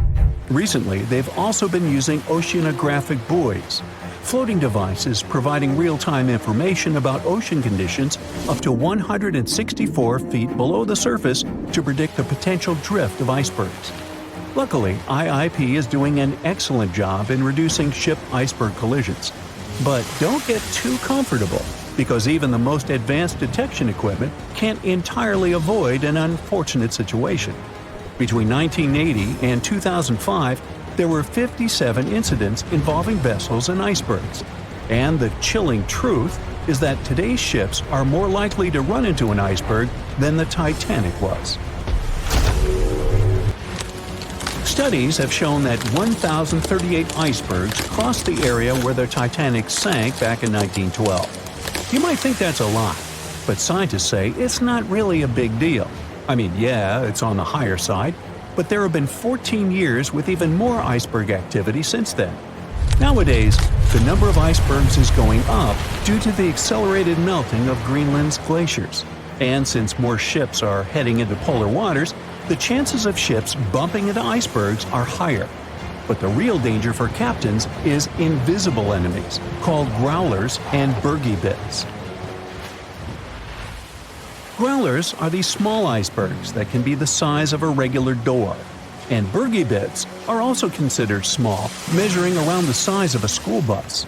Recently, they've also been using oceanographic buoys, floating devices providing real-time information about ocean conditions up to 164 feet below the surface to predict the potential drift of icebergs. Luckily, IIP is doing an excellent job in reducing ship iceberg collisions. But don't get too comfortable, because even the most advanced detection equipment can't entirely avoid an unfortunate situation. Between 1980 and 2005, there were 57 incidents involving vessels and icebergs. And the chilling truth is that today's ships are more likely to run into an iceberg than the Titanic was. Studies have shown that 1,038 icebergs crossed the area where the Titanic sank back in 1912. You might think that's a lot, but scientists say it's not really a big deal. I mean, yeah, it's on the higher side, but there have been 14 years with even more iceberg activity since then. Nowadays, the number of icebergs is going up due to the accelerated melting of Greenland's glaciers. And since more ships are heading into polar waters, the chances of ships bumping into icebergs are higher. But the real danger for captains is invisible enemies, called growlers and bergy bits. Growlers are these small icebergs that can be the size of a regular door. And bergy bits are also considered small, measuring around the size of a school bus.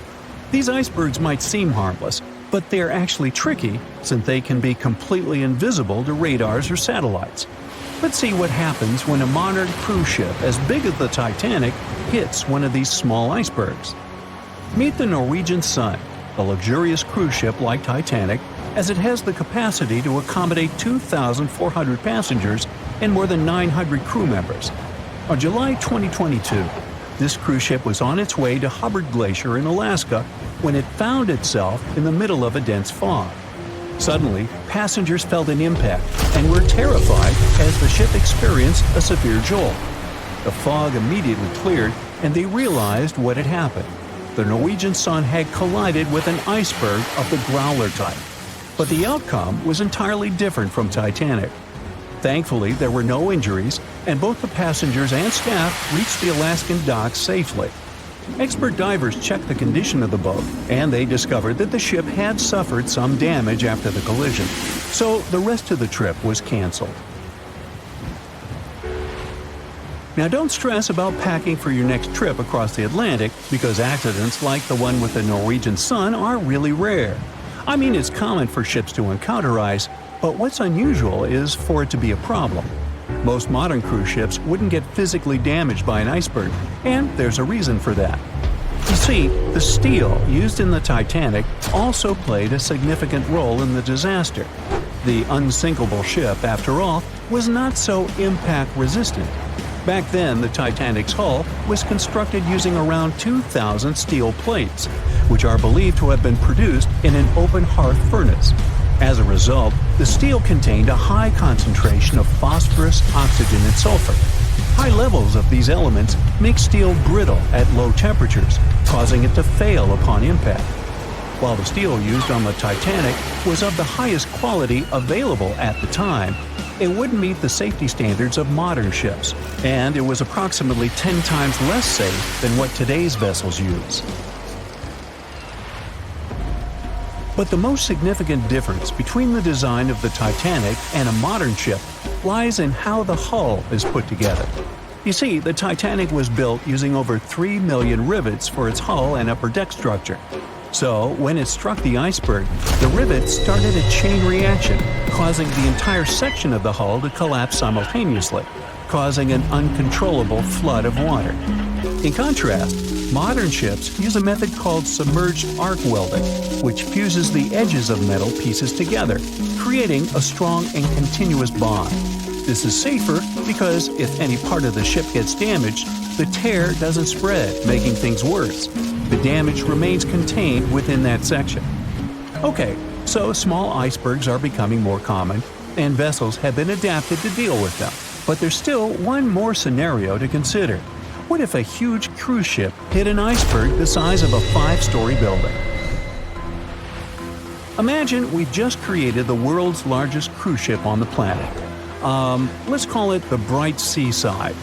These icebergs might seem harmless, but they're actually tricky since they can be completely invisible to radars or satellites. Let's see what happens when a modern cruise ship as big as the Titanic hits one of these small icebergs. Meet the Norwegian Sun, a luxurious cruise ship like Titanic, as it has the capacity to accommodate 2,400 passengers and more than 900 crew members. On July 2022, this cruise ship was on its way to Hubbard Glacier in Alaska when it found itself in the middle of a dense fog. Suddenly, passengers felt an impact and were terrified as the ship experienced a severe jolt. The fog immediately cleared and they realized what had happened. The Norwegian Sun had collided with an iceberg of the growler type. But the outcome was entirely different from Titanic. Thankfully, there were no injuries, and both the passengers and staff reached the Alaskan docks safely. Expert divers checked the condition of the boat, and they discovered that the ship had suffered some damage after the collision, so the rest of the trip was canceled. Now don't stress about packing for your next trip across the Atlantic, because accidents like the one with the Norwegian Sun are really rare. I mean, it's common for ships to encounter ice, but what's unusual is for it to be a problem. Most modern cruise ships wouldn't get physically damaged by an iceberg, and there's a reason for that. You see, the steel used in the Titanic also played a significant role in the disaster. The unsinkable ship, after all, was not so impact-resistant. Back then, the Titanic's hull was constructed using around 2,000 steel plates, which are believed to have been produced in an open hearth furnace. As a result, the steel contained a high concentration of phosphorus, oxygen, and sulfur. High levels of these elements make steel brittle at low temperatures, causing it to fail upon impact. While the steel used on the Titanic was of the highest quality available at the time, it wouldn't meet the safety standards of modern ships, and it was approximately 10 times less safe than what today's vessels use. But the most significant difference between the design of the Titanic and a modern ship lies in how the hull is put together. You see, the Titanic was built using over 3 million rivets for its hull and upper deck structure. So, when it struck the iceberg, the rivets started a chain reaction, causing the entire section of the hull to collapse simultaneously, causing an uncontrollable flood of water. In contrast, modern ships use a method called submerged arc welding, which fuses the edges of metal pieces together, creating a strong and continuous bond. This is safer because if any part of the ship gets damaged, the tear doesn't spread, making things worse. The damage remains contained within that section. Okay, so small icebergs are becoming more common, and vessels have been adapted to deal with them. But there's still one more scenario to consider. What if a huge cruise ship hit an iceberg the size of a 5-story building? Imagine we've just created the world's largest cruise ship on the planet. Let's call it the Bright Seaside.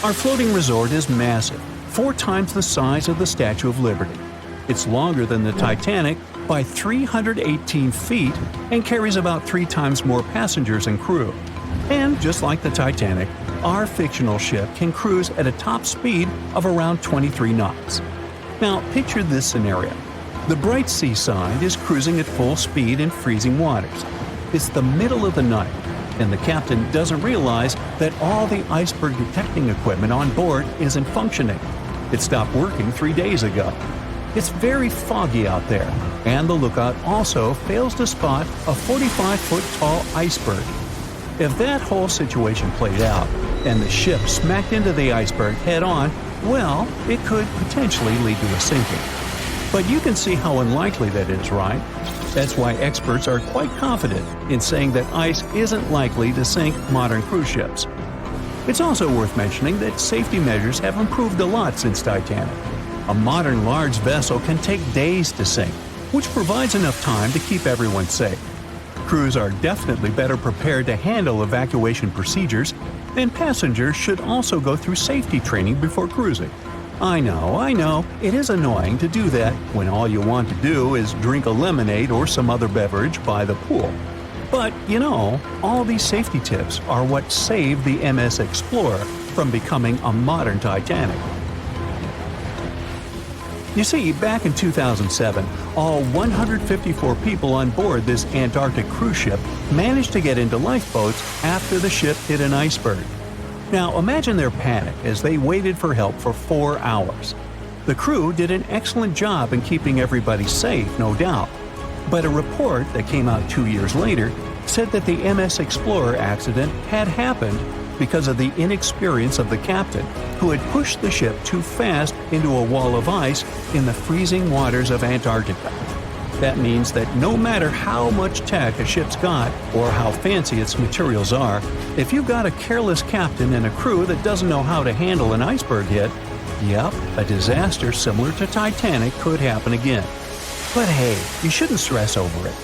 Our floating resort is massive, 4 times the size of the Statue of Liberty. It's longer than the Titanic by 318 feet and carries about 3 times more passengers and crew. And just like the Titanic, our fictional ship can cruise at a top speed of around 23 knots. Now, picture this scenario. The Bright Seaside is cruising at full speed in freezing waters. It's the middle of the night, and the captain doesn't realize that all the iceberg detecting equipment on board isn't functioning. It stopped working 3 days ago. It's very foggy out there, and the lookout also fails to spot a 45-foot tall iceberg. If that whole situation played out, and the ship smacked into the iceberg head-on, well, it could potentially lead to a sinking. But you can see how unlikely that is, right? That's why experts are quite confident in saying that ice isn't likely to sink modern cruise ships. It's also worth mentioning that safety measures have improved a lot since Titanic. A modern large vessel can take days to sink, which provides enough time to keep everyone safe. Crews are definitely better prepared to handle evacuation procedures, and passengers should also go through safety training before cruising. I know, it is annoying to do that when all you want to do is drink a lemonade or some other beverage by the pool. But, all these safety tips are what saved the MS Explorer from becoming a modern Titanic. You see, back in 2007, all 154 people on board this Antarctic cruise ship managed to get into lifeboats after the ship hit an iceberg. Now imagine their panic as they waited for help for 4 hours. The crew did an excellent job in keeping everybody safe, no doubt. But a report that came out 2 years later said that the MS Explorer accident had happened because of the inexperience of the captain, who had pushed the ship too fast into a wall of ice in the freezing waters of Antarctica. That means that no matter how much tech a ship's got or how fancy its materials are, if you've got a careless captain and a crew that doesn't know how to handle an iceberg hit, yep, a disaster similar to Titanic could happen again. But hey, you shouldn't stress over it.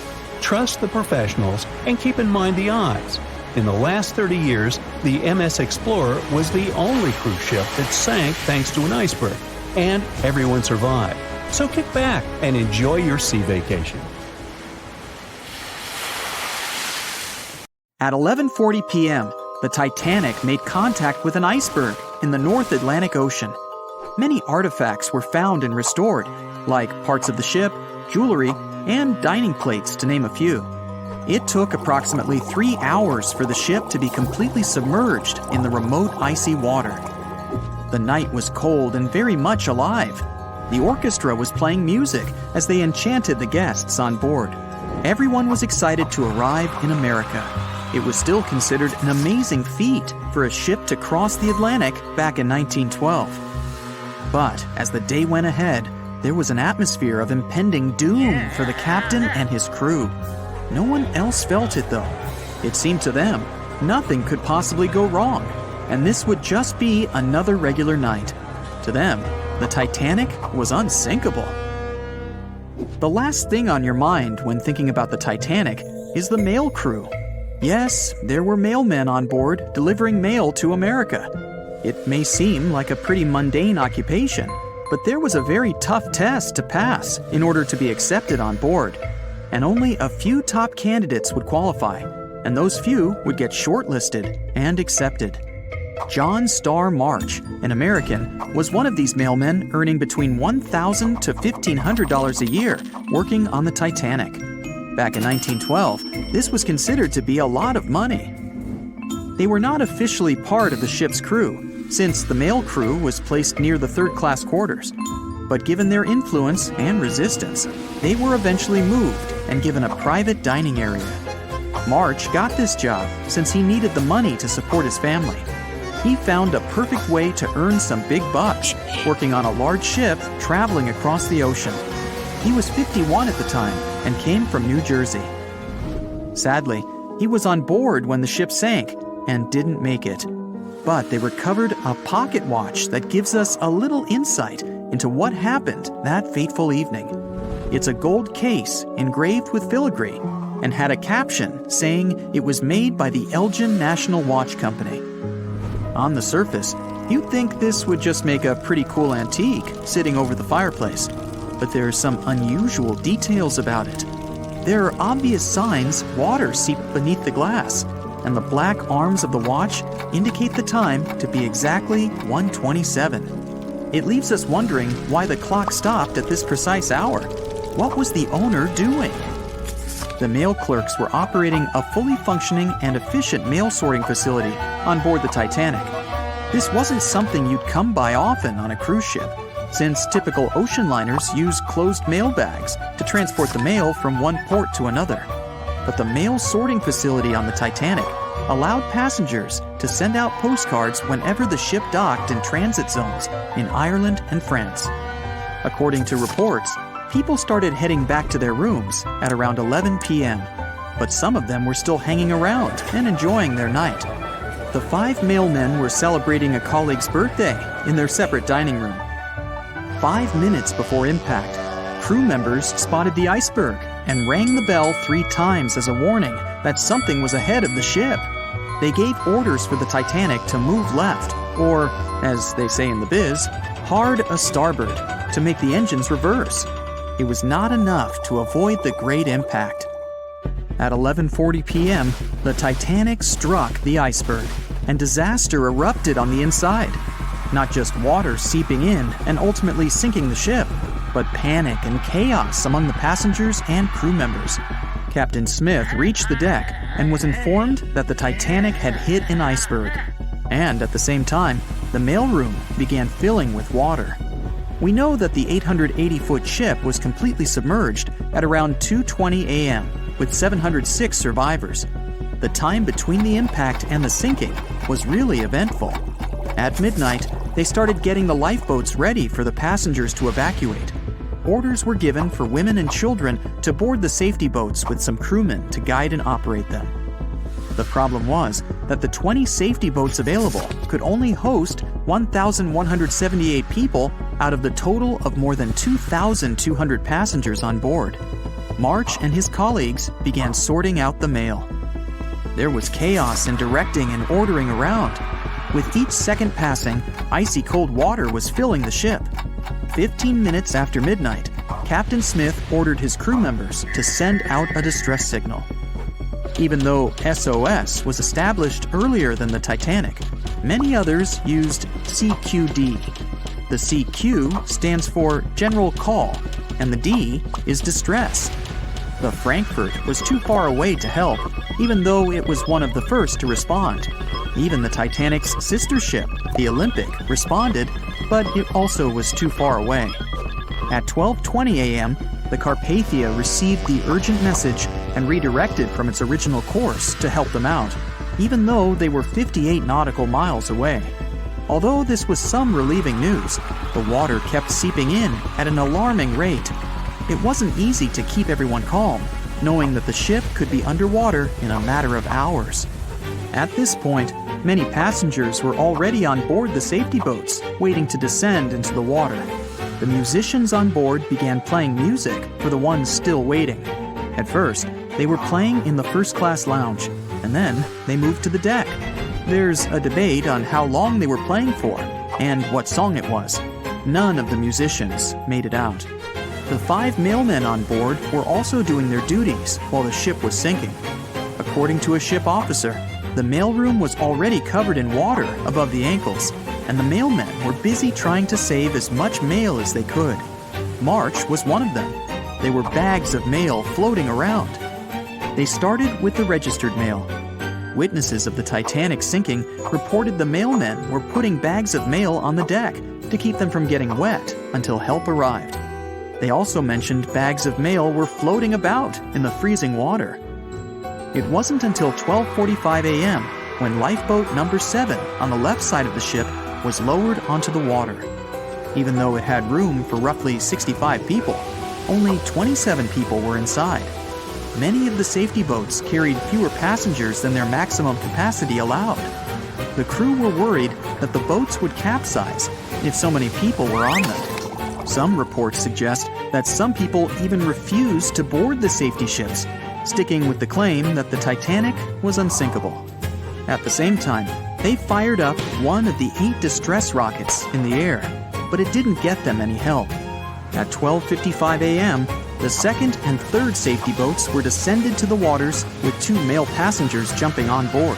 Trust the professionals and keep in mind the odds. In the last 30 years, the MS Explorer was the only cruise ship that sank thanks to an iceberg, and everyone survived. So kick back and enjoy your sea vacation. At 11:40 p.m., the Titanic made contact with an iceberg in the North Atlantic Ocean. Many artifacts were found and restored, like parts of the ship, jewelry, and dining plates, to name a few. It took approximately 3 hours for the ship to be completely submerged in the remote icy water. The night was cold and very much alive. The orchestra was playing music as they enchanted the guests on board. Everyone was excited to arrive in America. It was still considered an amazing feat for a ship to cross the Atlantic back in 1912. But as the day went ahead, there was an atmosphere of impending doom for the captain and his crew. No one else felt it, though. It seemed to them nothing could possibly go wrong, and this would just be another regular night. To them, the Titanic was unsinkable. The last thing on your mind when thinking about the Titanic is the mail crew. Yes, there were mailmen on board delivering mail to America. It may seem like a pretty mundane occupation, but there was a very tough test to pass in order to be accepted on board. And only a few top candidates would qualify, and those few would get shortlisted and accepted. John Starr March, an American, was one of these mailmen earning between $1,000 to $1,500 a year working on the Titanic. Back in 1912, this was considered to be a lot of money. They were not officially part of the ship's crew, since the mail crew was placed near the third-class quarters. But given their influence and resistance, they were eventually moved and given a private dining area. March got this job since he needed the money to support his family. He found a perfect way to earn some big bucks, working on a large ship traveling across the ocean. He was 51 at the time and came from New Jersey. Sadly, he was on board when the ship sank and didn't make it. But they recovered a pocket watch that gives us a little insight into what happened that fateful evening. It's a gold case engraved with filigree and had a caption saying it was made by the Elgin National Watch Company. On the surface, you'd think this would just make a pretty cool antique sitting over the fireplace, but there are some unusual details about it. There are obvious signs water seeped beneath the glass, and the black arms of the watch indicate the time to be exactly 1:27. It leaves us wondering why the clock stopped at this precise hour. What was the owner doing? The mail clerks were operating a fully functioning and efficient mail sorting facility on board the Titanic. This wasn't something you'd come by often on a cruise ship, since typical ocean liners use closed mail bags to transport the mail from one port to another. But the mail sorting facility on the Titanic allowed passengers to send out postcards whenever the ship docked in transit zones in Ireland and France. According to reports, people started heading back to their rooms at around 11 p.m., but some of them were still hanging around and enjoying their night. The 5 mailmen were celebrating a colleague's birthday in their separate dining room. 5 minutes before impact, crew members spotted the iceberg and rang the bell 3 times as a warning that something was ahead of the ship. They gave orders for the Titanic to move left, or, as they say in the biz, hard a starboard, to make the engines reverse. It was not enough to avoid the great impact. At 11:40 p.m., the Titanic struck the iceberg, and disaster erupted on the inside. Not just water seeping in and ultimately sinking the ship, but panic and chaos among the passengers and crew members. Captain Smith reached the deck and was informed that the Titanic had hit an iceberg. And at the same time, the mailroom began filling with water. We know that the 880-foot ship was completely submerged at around 2:20 a.m., with 706 survivors. The time between the impact and the sinking was really eventful. At midnight, they started getting the lifeboats ready for the passengers to evacuate. Orders were given for women and children to board the safety boats with some crewmen to guide and operate them. The problem was that the 20 safety boats available could only host 1,178 people out of the total of more than 2,200 passengers on board. March and his colleagues began sorting out the mail. There was chaos in directing and ordering around. With each second passing, icy cold water was filling the ship. 15 minutes after midnight, Captain Smith ordered his crew members to send out a distress signal. Even though SOS was established earlier than the Titanic, many others used CQD. The CQ stands for General Call, and the D is Distress. The Frankfurt was too far away to help, even though it was one of the first to respond. Even the Titanic's sister ship, the Olympic, responded, but it also was too far away. At 12:20 a.m., the Carpathia received the urgent message and redirected from its original course to help them out, even though they were 58 nautical miles away. Although this was some relieving news, the water kept seeping in at an alarming rate. It wasn't easy to keep everyone calm, knowing that the ship could be underwater in a matter of hours. At this point, many passengers were already on board the safety boats, waiting to descend into the water. The musicians on board began playing music for the ones still waiting. At first, they were playing in the first-class lounge, and then they moved to the deck. There's a debate on how long they were playing for, and what song it was. None of the musicians made it out. The 5 mailmen on board were also doing their duties while the ship was sinking. According to a ship officer, The mailroom was already covered in water above the ankles, and the mailmen were busy trying to save as much mail as they could. March was one of them. There were bags of mail floating around. They started with the registered mail. Witnesses of the Titanic sinking reported the mailmen were putting bags of mail on the deck to keep them from getting wet until help arrived. They also mentioned bags of mail were floating about in the freezing water. It wasn't until 12:45 a.m. when lifeboat number 7 on the left side of the ship was lowered onto the water. Even though it had room for roughly 65 people, only 27 people were inside. Many of the safety boats carried fewer passengers than their maximum capacity allowed. The crew were worried that the boats would capsize if so many people were on them. Some reports suggest that some people even refused to board the safety ships, sticking with the claim that the Titanic was unsinkable. At the same time, they fired up one of the 8 distress rockets in the air, but it didn't get them any help. At 12:55 a.m., the second and third safety boats were descended to the waters with 2 male passengers jumping on board.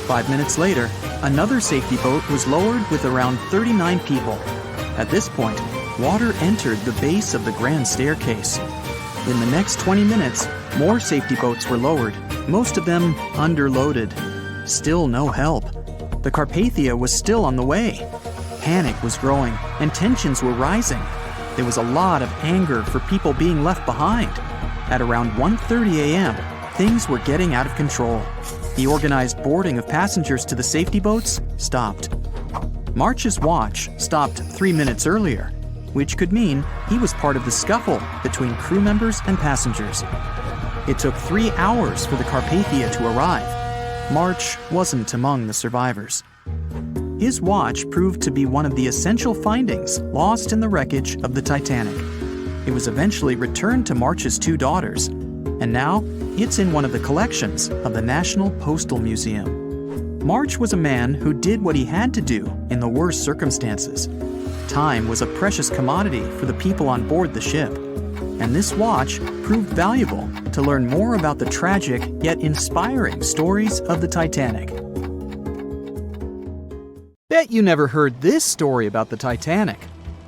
5 minutes later, another safety boat was lowered with around 39 people. At this point, water entered the base of the grand staircase. In the next 20 minutes, more safety boats were lowered, most of them underloaded. Still no help. The Carpathia was still on the way. Panic was growing, and tensions were rising. There was a lot of anger for people being left behind. At around 1:30 a.m., things were getting out of control. The organized boarding of passengers to the safety boats stopped. March's watch stopped 3 minutes earlier, which could mean he was part of the scuffle between crew members and passengers. It took 3 hours for the Carpathia to arrive. March wasn't among the survivors. His watch proved to be one of the essential findings lost in the wreckage of the Titanic. It was eventually returned to March's 2 daughters, and now it's in one of the collections of the National Postal Museum. March was a man who did what he had to do in the worst circumstances. Time was a precious commodity for the people on board the ship, and this watch proved valuable to learn more about the tragic yet inspiring stories of the Titanic. Bet you never heard this story about the Titanic.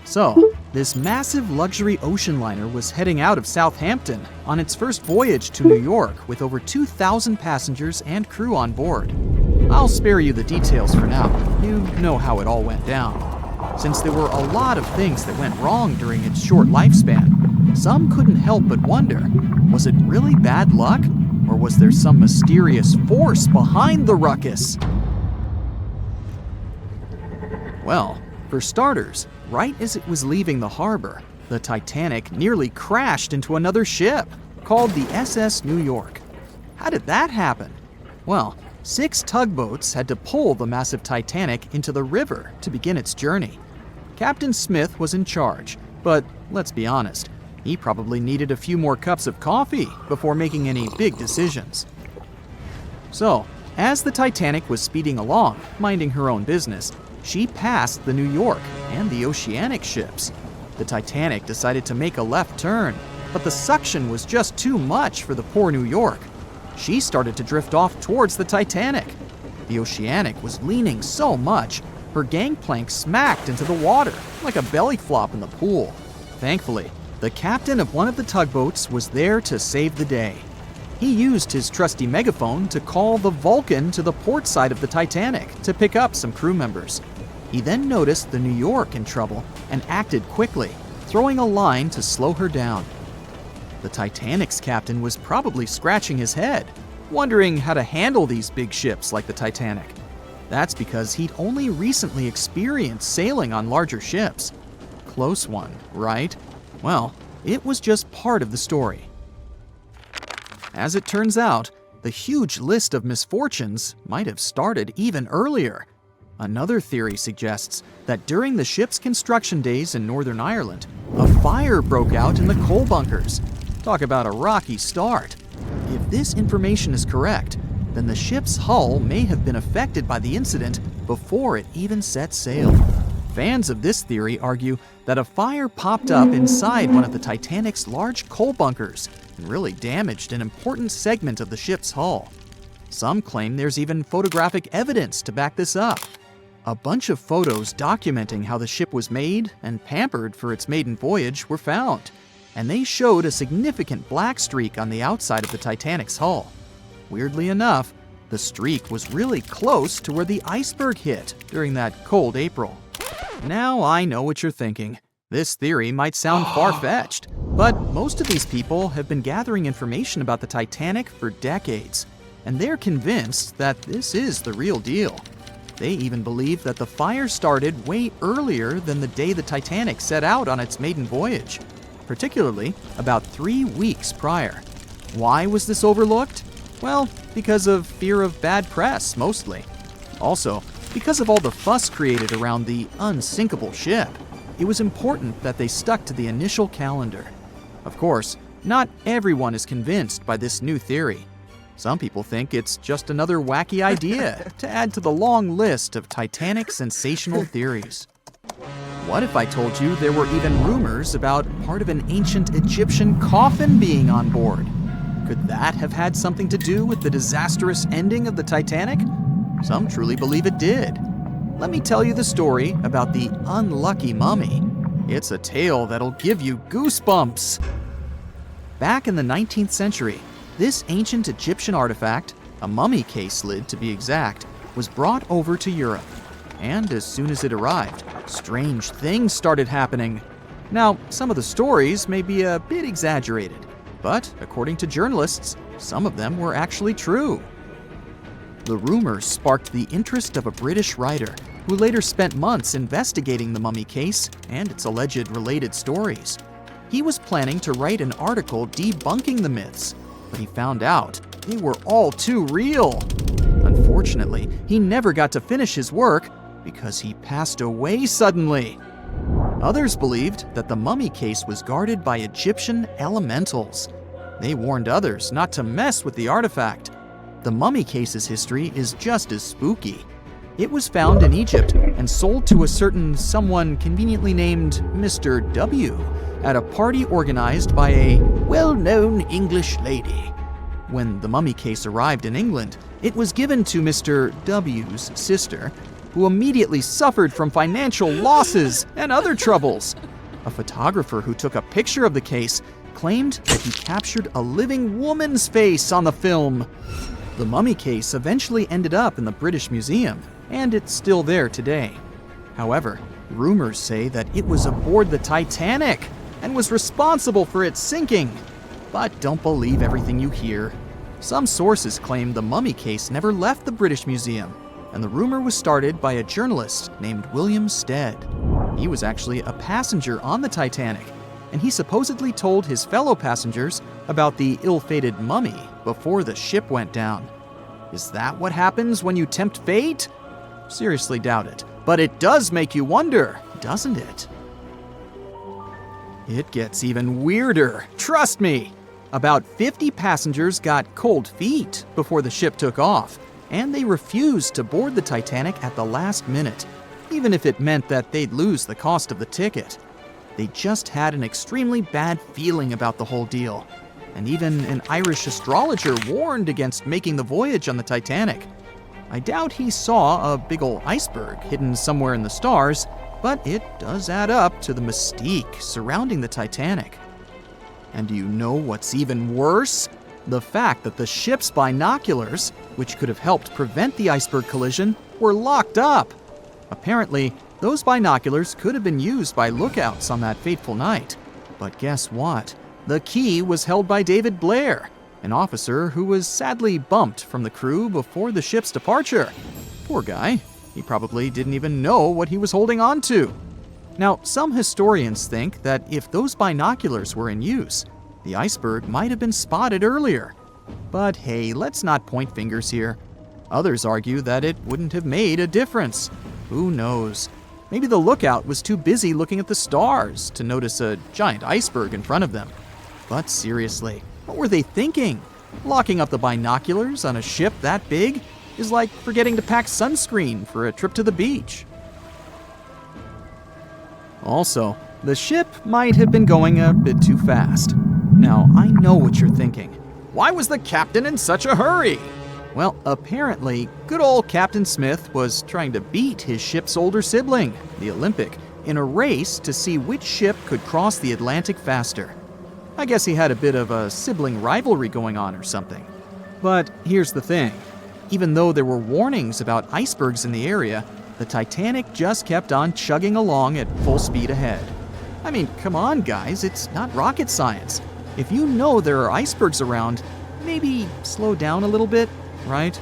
So, this massive luxury ocean liner was heading out of Southampton on its first voyage to New York with over 2,000 passengers and crew on board. I'll spare you the details for now. You know how it all went down. Since there were a lot of things that went wrong during its short lifespan, some couldn't help but wonder, was it really bad luck? Or was there some mysterious force behind the ruckus? Well, for starters, right as it was leaving the harbor, the Titanic nearly crashed into another ship, called the SS New York. How did that happen? Well, 6 tugboats had to pull the massive Titanic into the river to begin its journey. Captain Smith was in charge, but let's be honest, he probably needed a few more cups of coffee before making any big decisions. So, as the Titanic was speeding along, minding her own business, she passed the New York and the Oceanic ships. The Titanic decided to make a left turn, but the suction was just too much for the poor New York. She started to drift off towards the Titanic. The Oceanic was leaning so much, her gangplank smacked into the water like a belly flop in the pool. Thankfully, the captain of one of the tugboats was there to save the day. He used his trusty megaphone to call the Vulcan to the port side of the Titanic to pick up some crew members. He then noticed the New York in trouble and acted quickly, throwing a line to slow her down. The Titanic's captain was probably scratching his head, wondering how to handle these big ships like the Titanic. That's because he'd only recently experienced sailing on larger ships. Close one, right? Well, it was just part of the story. As it turns out, the huge list of misfortunes might have started even earlier. Another theory suggests that during the ship's construction days in Northern Ireland, a fire broke out in the coal bunkers. Talk about a rocky start. If this information is correct, then the ship's hull may have been affected by the incident before it even set sail. Fans of this theory argue that a fire popped up inside one of the Titanic's large coal bunkers and really damaged an important segment of the ship's hull. Some claim there's even photographic evidence to back this up. A bunch of photos documenting how the ship was made and pampered for its maiden voyage were found, and they showed a significant black streak on the outside of the Titanic's hull. Weirdly enough, the streak was really close to where the iceberg hit during that cold April. Now I know what you're thinking. This theory might sound far-fetched, but most of these people have been gathering information about the Titanic for decades, and they're convinced that this is the real deal. They even believe that the fire started way earlier than the day the Titanic set out on its maiden voyage, particularly about 3 weeks prior. Why was this overlooked? Well, because of fear of bad press, mostly. Also, because of all the fuss created around the unsinkable ship, it was important that they stuck to the initial calendar. Of course, not everyone is convinced by this new theory. Some people think it's just another wacky idea to add to the long list of Titanic sensational theories. What if I told you there were even rumors about part of an ancient Egyptian coffin being on board? Could that have had something to do with the disastrous ending of the Titanic? Some truly believe it did. Let me tell you the story about the unlucky mummy. It's a tale that'll give you goosebumps. Back in the 19th century, this ancient Egyptian artifact, a mummy case lid to be exact, was brought over to Europe. And as soon as it arrived, strange things started happening. Now, some of the stories may be a bit exaggerated, but according to journalists, some of them were actually true. The rumors sparked the interest of a British writer who later spent months investigating the mummy case and its alleged related stories. He was planning to write an article debunking the myths, but he found out they were all too real. Unfortunately, he never got to finish his work because he passed away suddenly. Others believed that the mummy case was guarded by Egyptian elementals. They warned others not to mess with the artifact. The mummy case's history is just as spooky. It was found in Egypt and sold to a certain someone conveniently named Mr. W at a party organized by a well-known English lady. When the mummy case arrived in England, it was given to Mr. W's sister, who immediately suffered from financial losses and other troubles. A photographer who took a picture of the case claimed that he captured a living woman's face on the film. The mummy case eventually ended up in the British Museum, and it's still there today. However, rumors say that it was aboard the Titanic and was responsible for its sinking. But don't believe everything you hear. Some sources claim the mummy case never left the British Museum, and the rumor was started by a journalist named William Stead. He was actually a passenger on the Titanic, and he supposedly told his fellow passengers about the ill-fated mummy before the ship went down. Is that what happens when you tempt fate? Seriously doubt it, but it does make you wonder, doesn't it? It gets even weirder, trust me. About 50 passengers got cold feet before the ship took off, and they refused to board the Titanic at the last minute, even if it meant that they'd lose the cost of the ticket. They just had an extremely bad feeling about the whole deal, and even an Irish astrologer warned against making the voyage on the Titanic. I doubt he saw a big ol' iceberg hidden somewhere in the stars, but it does add up to the mystique surrounding the Titanic. And do you know what's even worse? The fact that the ship's binoculars, which could have helped prevent the iceberg collision, were locked up. Apparently, those binoculars could have been used by lookouts on that fateful night. But guess what? The key was held by David Blair, an officer who was sadly bumped from the crew before the ship's departure. Poor guy. He probably didn't even know what he was holding on to. Now, some historians think that if those binoculars were in use, the iceberg might have been spotted earlier. But hey, let's not point fingers here. Others argue that it wouldn't have made a difference. Who knows? Maybe the lookout was too busy looking at the stars to notice a giant iceberg in front of them. But seriously, what were they thinking? Locking up the binoculars on a ship that big is like forgetting to pack sunscreen for a trip to the beach. Also, the ship might have been going a bit too fast. Now, I know what you're thinking. Why was the captain in such a hurry? Well, apparently, good old Captain Smith was trying to beat his ship's older sibling, the Olympic, in a race to see which ship could cross the Atlantic faster. I guess he had a bit of a sibling rivalry going on or something. But here's the thing. Even though there were warnings about icebergs in the area, the Titanic just kept on chugging along at full speed ahead. I mean, come on, guys, it's not rocket science. If you know there are icebergs around, maybe slow down a little bit, right?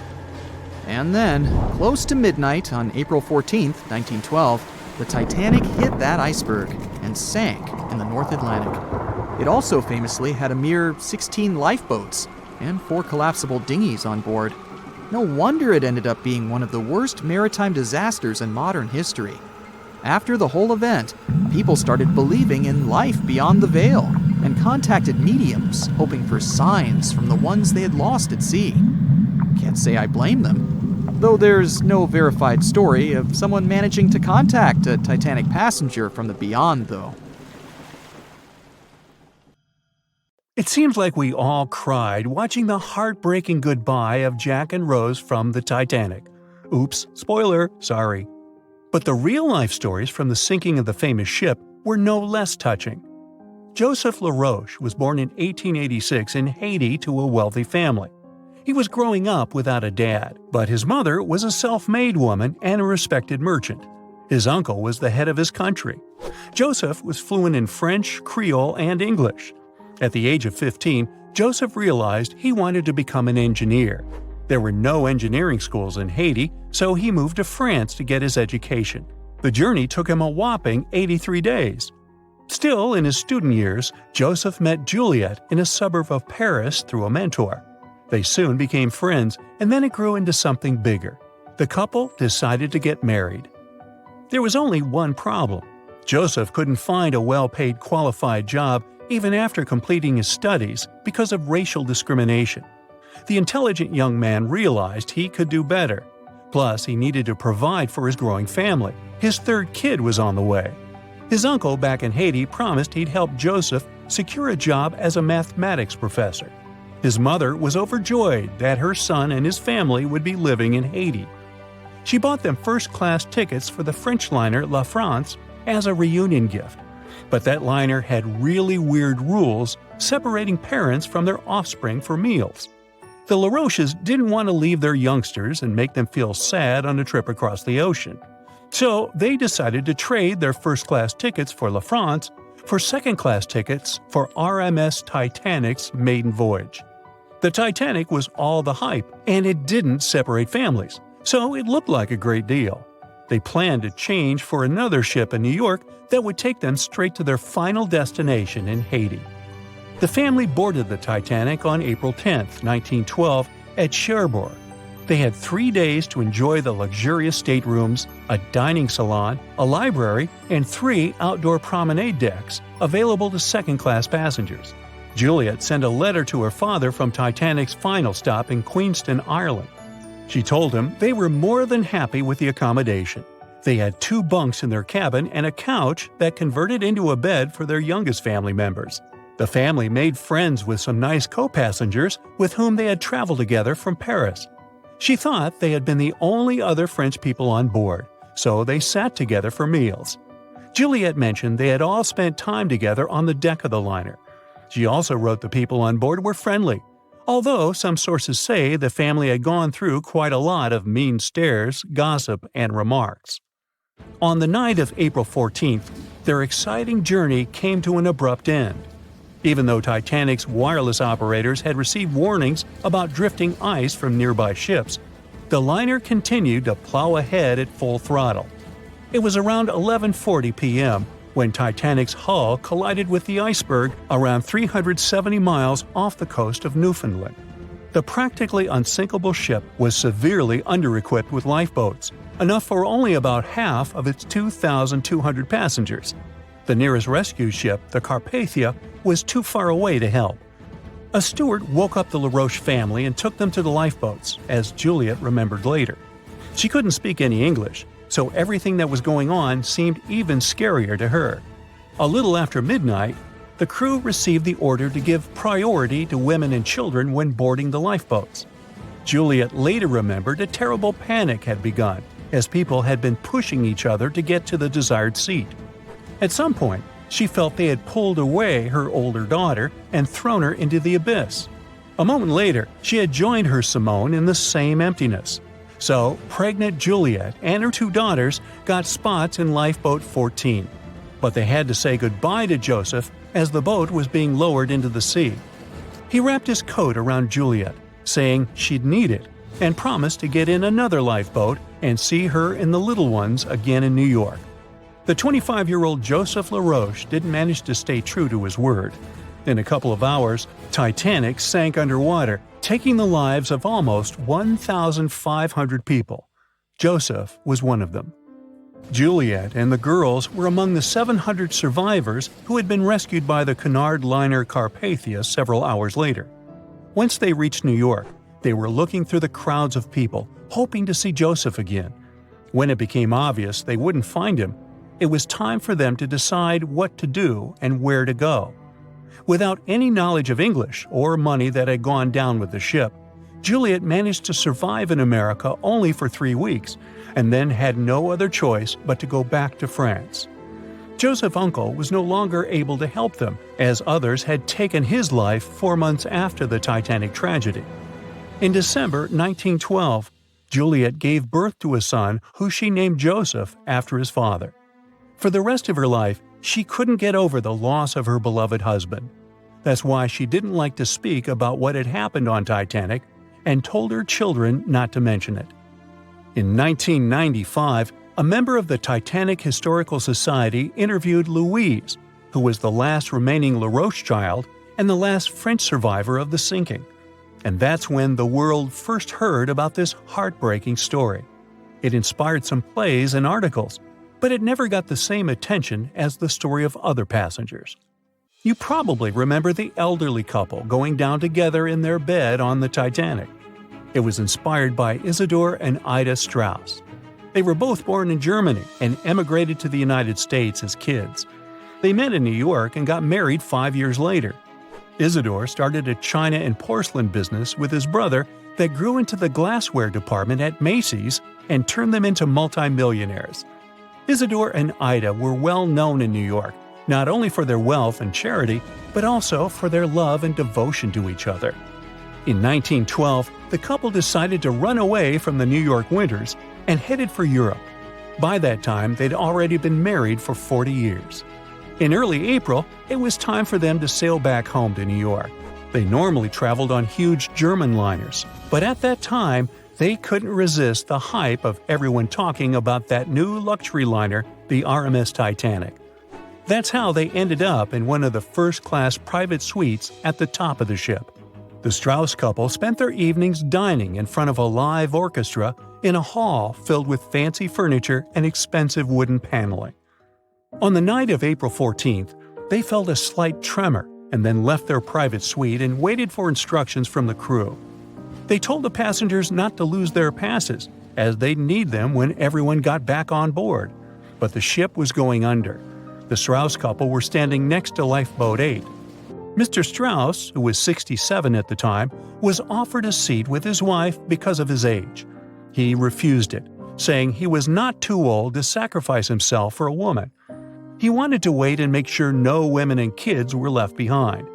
And then, close to midnight on April 14th, 1912, the Titanic hit that iceberg and sank in the North Atlantic. It also famously had a mere 16 lifeboats and 4 collapsible dinghies on board. No wonder it ended up being one of the worst maritime disasters in modern history. After the whole event, people started believing in life beyond the veil and contacted mediums, hoping for signs from the ones they had lost at sea. Can't say I blame them, though there's no verified story of someone managing to contact a Titanic passenger from the beyond, though. It seems like we all cried watching the heartbreaking goodbye of Jack and Rose from the Titanic. Oops, spoiler, sorry. But the real-life stories from the sinking of the famous ship were no less touching. Joseph LaRoche was born in 1886 in Haiti to a wealthy family. He was growing up without a dad, but his mother was a self-made woman and a respected merchant. His uncle was the head of his country. Joseph was fluent in French, Creole, and English. At the age of 15, Joseph realized he wanted to become an engineer. There were no engineering schools in Haiti, so he moved to France to get his education. The journey took him a whopping 83 days. Still, in his student years, Joseph met Juliet in a suburb of Paris through a mentor. They soon became friends, and then it grew into something bigger. The couple decided to get married. There was only one problem. Joseph couldn't find a well-paid qualified job even after completing his studies because of racial discrimination. The intelligent young man realized he could do better. Plus, he needed to provide for his growing family. His third kid was on the way. His uncle back in Haiti promised he'd help Joseph secure a job as a mathematics professor. His mother was overjoyed that her son and his family would be living in Haiti. She bought them first-class tickets for the French liner La France as a reunion gift. But that liner had really weird rules separating parents from their offspring for meals. The LaRoches didn't want to leave their youngsters and make them feel sad on a trip across the ocean. So they decided to trade their first-class tickets for La France for second-class tickets for RMS Titanic's maiden voyage. The Titanic was all the hype, and it didn't separate families, so it looked like a great deal. They planned to change for another ship in New York that would take them straight to their final destination in Haiti. The family boarded the Titanic on April 10, 1912, at Cherbourg. They had 3 days to enjoy the luxurious staterooms, a dining salon, a library, and 3 outdoor promenade decks available to second-class passengers. Juliet sent a letter to her father from Titanic's final stop in Queenston, Ireland. She told him they were more than happy with the accommodation. They had 2 bunks in their cabin and a couch that converted into a bed for their youngest family members. The family made friends with some nice co-passengers with whom they had traveled together from Paris. She thought they had been the only other French people on board, so they sat together for meals. Juliet mentioned they had all spent time together on the deck of the liner. She also wrote the people on board were friendly, although some sources say the family had gone through quite a lot of mean stares, gossip, and remarks. On the night of April 14th, their exciting journey came to an abrupt end. Even though Titanic's wireless operators had received warnings about drifting ice from nearby ships, the liner continued to plow ahead at full throttle. It was around 11:40 p.m. when Titanic's hull collided with the Iceberg around 370 miles off the coast of Newfoundland. The practically unsinkable ship was severely under-equipped with lifeboats, enough for only about half of its 2,200 passengers. The nearest rescue ship, the Carpathia, was too far away to help. A steward woke up the LaRoche family and took them to the lifeboats, as Juliet remembered later. She couldn't speak any English, so everything that was going on seemed even scarier to her. A little after midnight, the crew received the order to give priority to women and children when boarding the lifeboats. Juliet later remembered a terrible panic had begun, as people had been pushing each other to get to the desired seat. At some point, she felt they had pulled away her older daughter and thrown her into the abyss. A moment later, she had joined her Simone in the same emptiness. So, pregnant Juliet and her two daughters got spots in Lifeboat 14. But they had to say goodbye to Joseph as the boat was being lowered into the sea. He wrapped his coat around Juliet, saying she'd need it, and promised to get in another lifeboat and see her and the little ones again in New York. The 25-year-old Joseph LaRoche didn't manage to stay true to his word. In a couple of hours, Titanic sank underwater, taking the lives of almost 1,500 people. Joseph was one of them. Juliet and the girls were among the 700 survivors who had been rescued by the Cunard liner Carpathia several hours later. Once they reached New York, they were looking through the crowds of people, hoping to see Joseph again. When it became obvious they wouldn't find him, it was time for them to decide what to do and where to go. Without any knowledge of English or money that had gone down with the ship, Juliet managed to survive in America only for 3 weeks, and then had no other choice but to go back to France. Joseph's uncle was no longer able to help them, as others had taken his life 4 months after the Titanic tragedy. In December 1912, Juliet gave birth to a son who she named Joseph after his father. For the rest of her life, she couldn't get over the loss of her beloved husband. That's why she didn't like to speak about what had happened on Titanic and told her children not to mention it. In 1995, a member of the Titanic Historical Society interviewed Louise, who was the last remaining LaRoche child and the last French survivor of the sinking. And that's when the world first heard about this heartbreaking story. It inspired some plays and articles, but it never got the same attention as the story of other passengers. You probably remember the elderly couple going down together in their bed on the Titanic. It was inspired by Isidor and Ida Strauss. They were both born in Germany and emigrated to the United States as kids. They met in New York and got married 5 years later. Isidor started a china and porcelain business with his brother that grew into the glassware department at Macy's and turned them into multimillionaires. Isidor and Ida were well known in New York, not only for their wealth and charity, but also for their love and devotion to each other. In 1912, the couple decided to run away from the New York winters and headed for Europe. By that time, they'd already been married for 40 years. In early April, it was time for them to sail back home to New York. They normally traveled on huge German liners, but at that time, they couldn't resist the hype of everyone talking about that new luxury liner, the RMS Titanic. That's how they ended up in one of the first-class private suites at the top of the ship. The Strauss couple spent their evenings dining in front of a live orchestra in a hall filled with fancy furniture and expensive wooden paneling. On the night of April 14th, they felt a slight tremor and then left their private suite and waited for instructions from the crew. They told the passengers not to lose their passes, as they'd need them when everyone got back on board. But the ship was going under. The Strauss couple were standing next to Lifeboat 8. Mr. Strauss, who was 67 at the time, was offered a seat with his wife because of his age. He refused it, saying he was not too old to sacrifice himself for a woman. He wanted to wait and make sure no women and kids were left behind.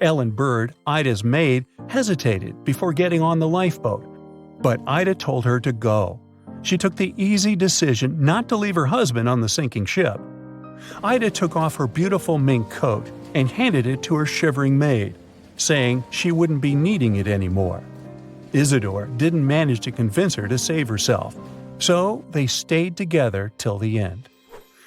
Ellen Bird, Ida's maid, hesitated before getting on the lifeboat, but Ida told her to go. She took the easy decision not to leave her husband on the sinking ship. Ida took off her beautiful mink coat and handed it to her shivering maid, saying she wouldn't be needing it anymore. Isidor didn't manage to convince her to save herself, so they stayed together till the end.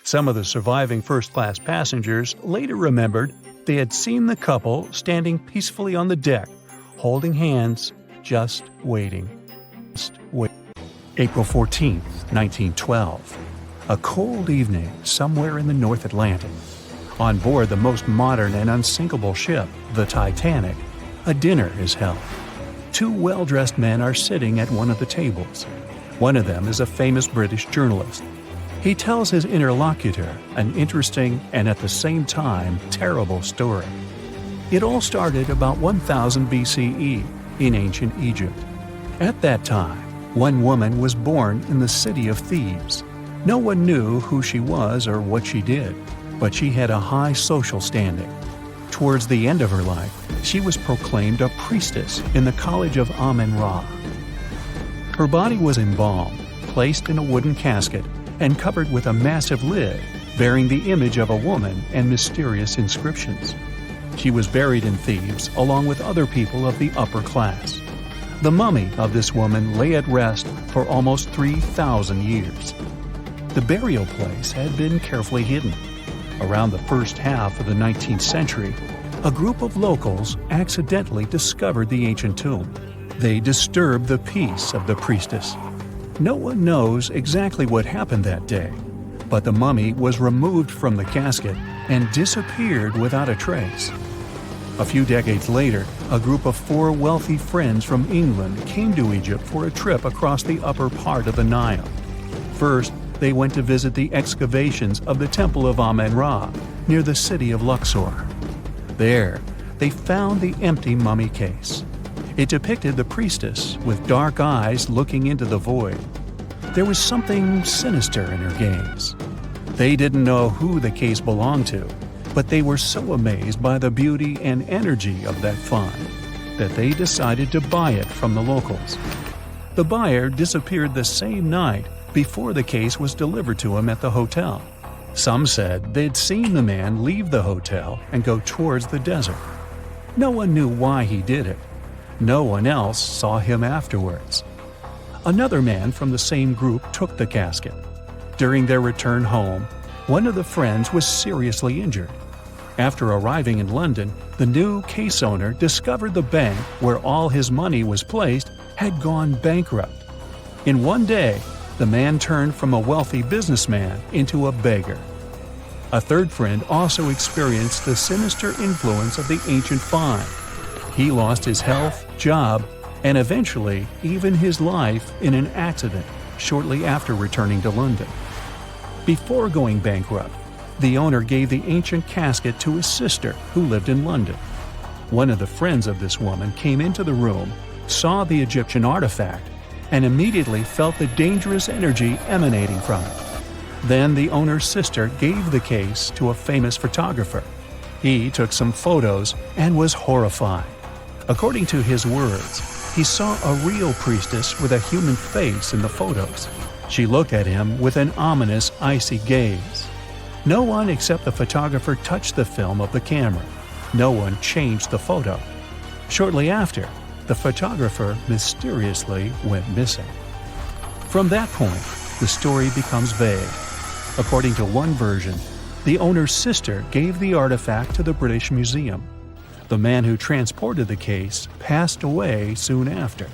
Some of the surviving first-class passengers later remembered they had seen the couple standing peacefully on the deck, holding hands, just waiting. April 14, 1912. A cold evening somewhere in the North Atlantic. On board the most modern and unsinkable ship, the Titanic, a dinner is held. Two well-dressed men are sitting at one of the tables. One of them is a famous British journalist. He tells his interlocutor an interesting and at the same time terrible story. It all started about 1000 BCE in ancient Egypt. At that time, one woman was born in the city of Thebes. No one knew who she was or what she did, but she had a high social standing. Towards the end of her life, she was proclaimed a priestess in the College of Amen-Ra. Her body was embalmed, placed in a wooden casket, and covered with a massive lid bearing the image of a woman and mysterious inscriptions. She was buried in Thebes along with other people of the upper class. The mummy of this woman lay at rest for almost 3,000 years. The burial place had been carefully hidden. Around the first half of the 19th century, a group of locals accidentally discovered the ancient tomb. They disturbed the peace of the priestess. No one knows exactly what happened that day, but the mummy was removed from the casket and disappeared without a trace. A few decades later, a group of 4 wealthy friends from England came to Egypt for a trip across the upper part of the Nile. First, they went to visit the excavations of the Temple of Amen-Ra near the city of Luxor. There, they found the empty mummy case. It depicted the priestess with dark eyes looking into the void. There was something sinister in her gaze. They didn't know who the case belonged to, but they were so amazed by the beauty and energy of that find that they decided to buy it from the locals. The buyer disappeared the same night before the case was delivered to him at the hotel. Some said they'd seen the man leave the hotel and go towards the desert. No one knew why he did it. No one else saw him afterwards. Another man from the same group took the casket. During their return home, one of the friends was seriously injured. After arriving in London, the new case owner discovered the bank where all his money was placed had gone bankrupt. In one day, the man turned from a wealthy businessman into a beggar. A third friend also experienced the sinister influence of the ancient find. He lost his health, job, and eventually even his life in an accident shortly after returning to London. Before going bankrupt, the owner gave the ancient casket to his sister who lived in London. One of the friends of this woman came into the room, saw the Egyptian artifact, and immediately felt the dangerous energy emanating from it. Then the owner's sister gave the case to a famous photographer. He took some photos and was horrified. According to his words, he saw a real priestess with a human face in the photos. She looked at him with an ominous, icy gaze. No one except the photographer touched the film of the camera. No one changed the photo. Shortly after, the photographer mysteriously went missing. From that point, the story becomes vague. According to one version, the owner's sister gave the artifact to the British Museum. The man who transported the case passed away soon after,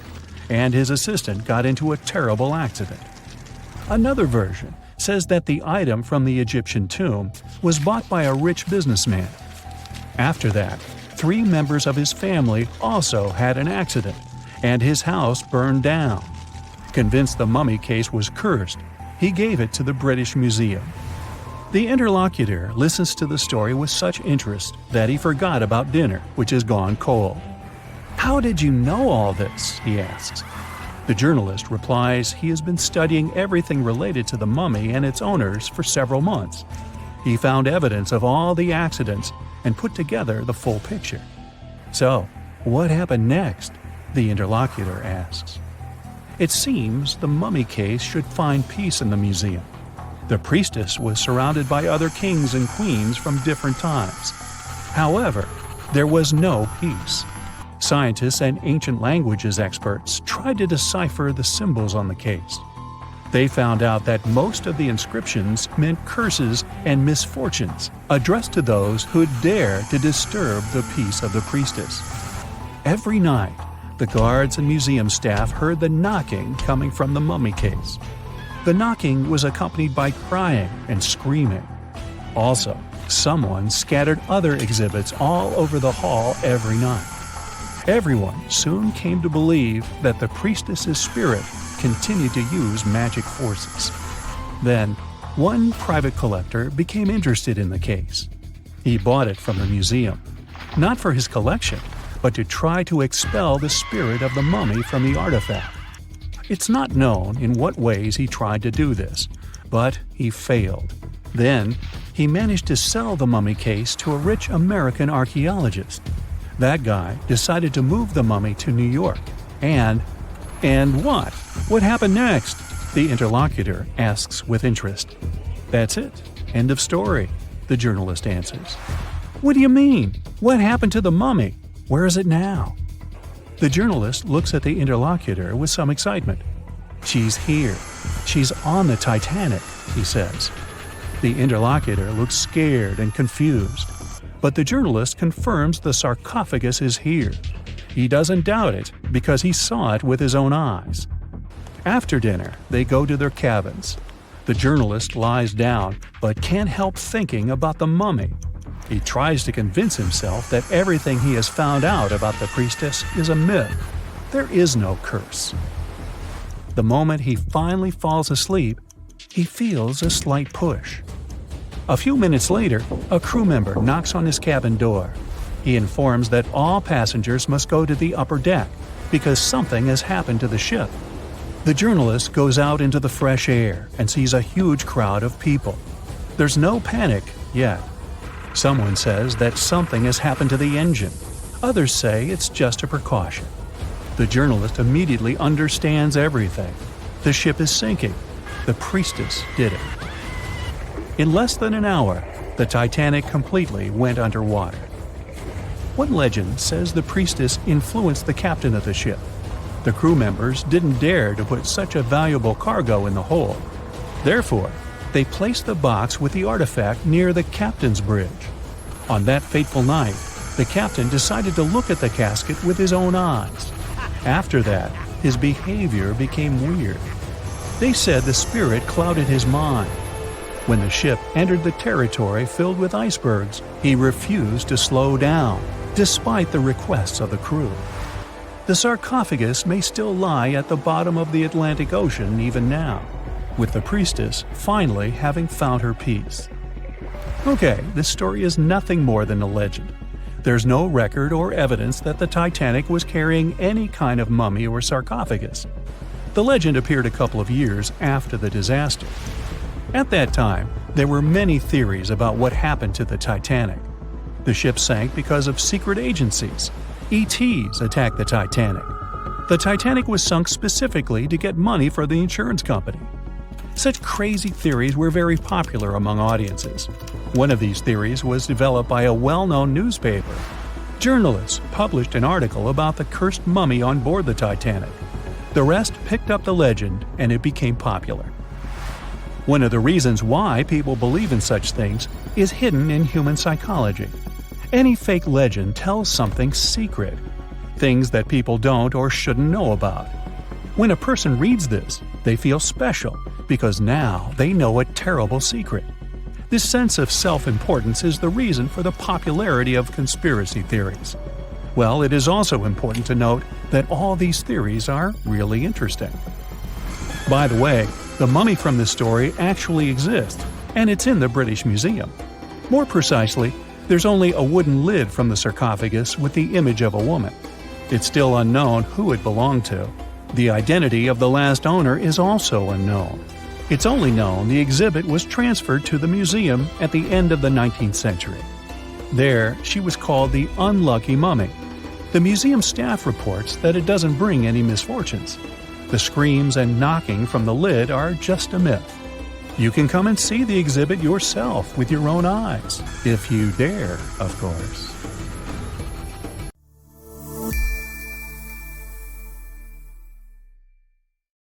and his assistant got into a terrible accident. Another version says that the item from the Egyptian tomb was bought by a rich businessman. After that, 3 members of his family also had an accident, and his house burned down. Convinced the mummy case was cursed, he gave it to the British Museum. The interlocutor listens to the story with such interest that he forgot about dinner, which has gone cold. "How did you know all this?" he asks. The journalist replies he has been studying everything related to the mummy and its owners for several months. He found evidence of all the accidents and put together the full picture. "So, what happened next?" the interlocutor asks. It seems the mummy case should find peace in the museum. The priestess was surrounded by other kings and queens from different times. However, there was no peace. Scientists and ancient languages experts tried to decipher the symbols on the case. They found out that most of the inscriptions meant curses and misfortunes addressed to those who'd dare to disturb the peace of the priestess. Every night, the guards and museum staff heard the knocking coming from the mummy case. The knocking was accompanied by crying and screaming. Also, someone scattered other exhibits all over the hall every night. Everyone soon came to believe that the priestess's spirit continued to use magic forces. Then, one private collector became interested in the case. He bought it from the museum, not for his collection, but to try to expel the spirit of the mummy from the artifact. It's not known in what ways he tried to do this, but he failed. Then, he managed to sell the mummy case to a rich American archaeologist. That guy decided to move the mummy to New York. And what? What happened next? The interlocutor asks with interest. That's it. End of story, the journalist answers. What do you mean? What happened to the mummy? Where is it now? The journalist looks at the interlocutor with some excitement. She's here. She's on the Titanic, he says. The interlocutor looks scared and confused. But the journalist confirms the sarcophagus is here. He doesn't doubt it because he saw it with his own eyes. After dinner, they go to their cabins. The journalist lies down but can't help thinking about the mummy. He tries to convince himself that everything he has found out about the priestess is a myth. There is no curse. The moment he finally falls asleep, he feels a slight push. A few minutes later, a crew member knocks on his cabin door. He informs that all passengers must go to the upper deck because something has happened to the ship. The journalist goes out into the fresh air and sees a huge crowd of people. There's no panic yet. Someone says that something has happened to the engine. Others say it's just a precaution. The journalist immediately understands everything. The ship is sinking. The priestess did it. In less than an hour, the Titanic completely went underwater. One legend says the priestess influenced the captain of the ship. The crew members didn't dare to put such a valuable cargo in the hold. Therefore, they placed the box with the artifact near the captain's bridge. On that fateful night, the captain decided to look at the casket with his own eyes. After that, his behavior became weird. They said the spirit clouded his mind. When the ship entered the territory filled with icebergs, he refused to slow down, despite the requests of the crew. The sarcophagus may still lie at the bottom of the Atlantic Ocean even now, with the priestess finally having found her peace. Okay, this story is nothing more than a legend. There's no record or evidence that the Titanic was carrying any kind of mummy or sarcophagus. The legend appeared a couple of years after the disaster. At that time, there were many theories about what happened to the Titanic. The ship sank because of secret agencies. ETs attacked the Titanic. The Titanic was sunk specifically to get money for the insurance company. Such crazy theories were very popular among audiences. One of these theories was developed by a well-known newspaper. Journalists published an article about the cursed mummy on board the Titanic. The rest picked up the legend and it became popular. One of the reasons why people believe in such things is hidden in human psychology. Any fake legend tells something secret, things that people don't or shouldn't know about. When a person reads this, they feel special because now they know a terrible secret. This sense of self-importance is the reason for the popularity of conspiracy theories. Well, it is also important to note that all these theories are really interesting. By the way, the mummy from this story actually exists, and it's in the British Museum. More precisely, there's only a wooden lid from the sarcophagus with the image of a woman. It's still unknown who it belonged to. The identity of the last owner is also unknown. It's only known the exhibit was transferred to the museum at the end of the 19th century. There, she was called the Unlucky Mummy. The museum staff reports that it doesn't bring any misfortunes. The screams and knocking from the lid are just a myth. You can come and see the exhibit yourself with your own eyes, if you dare, of course.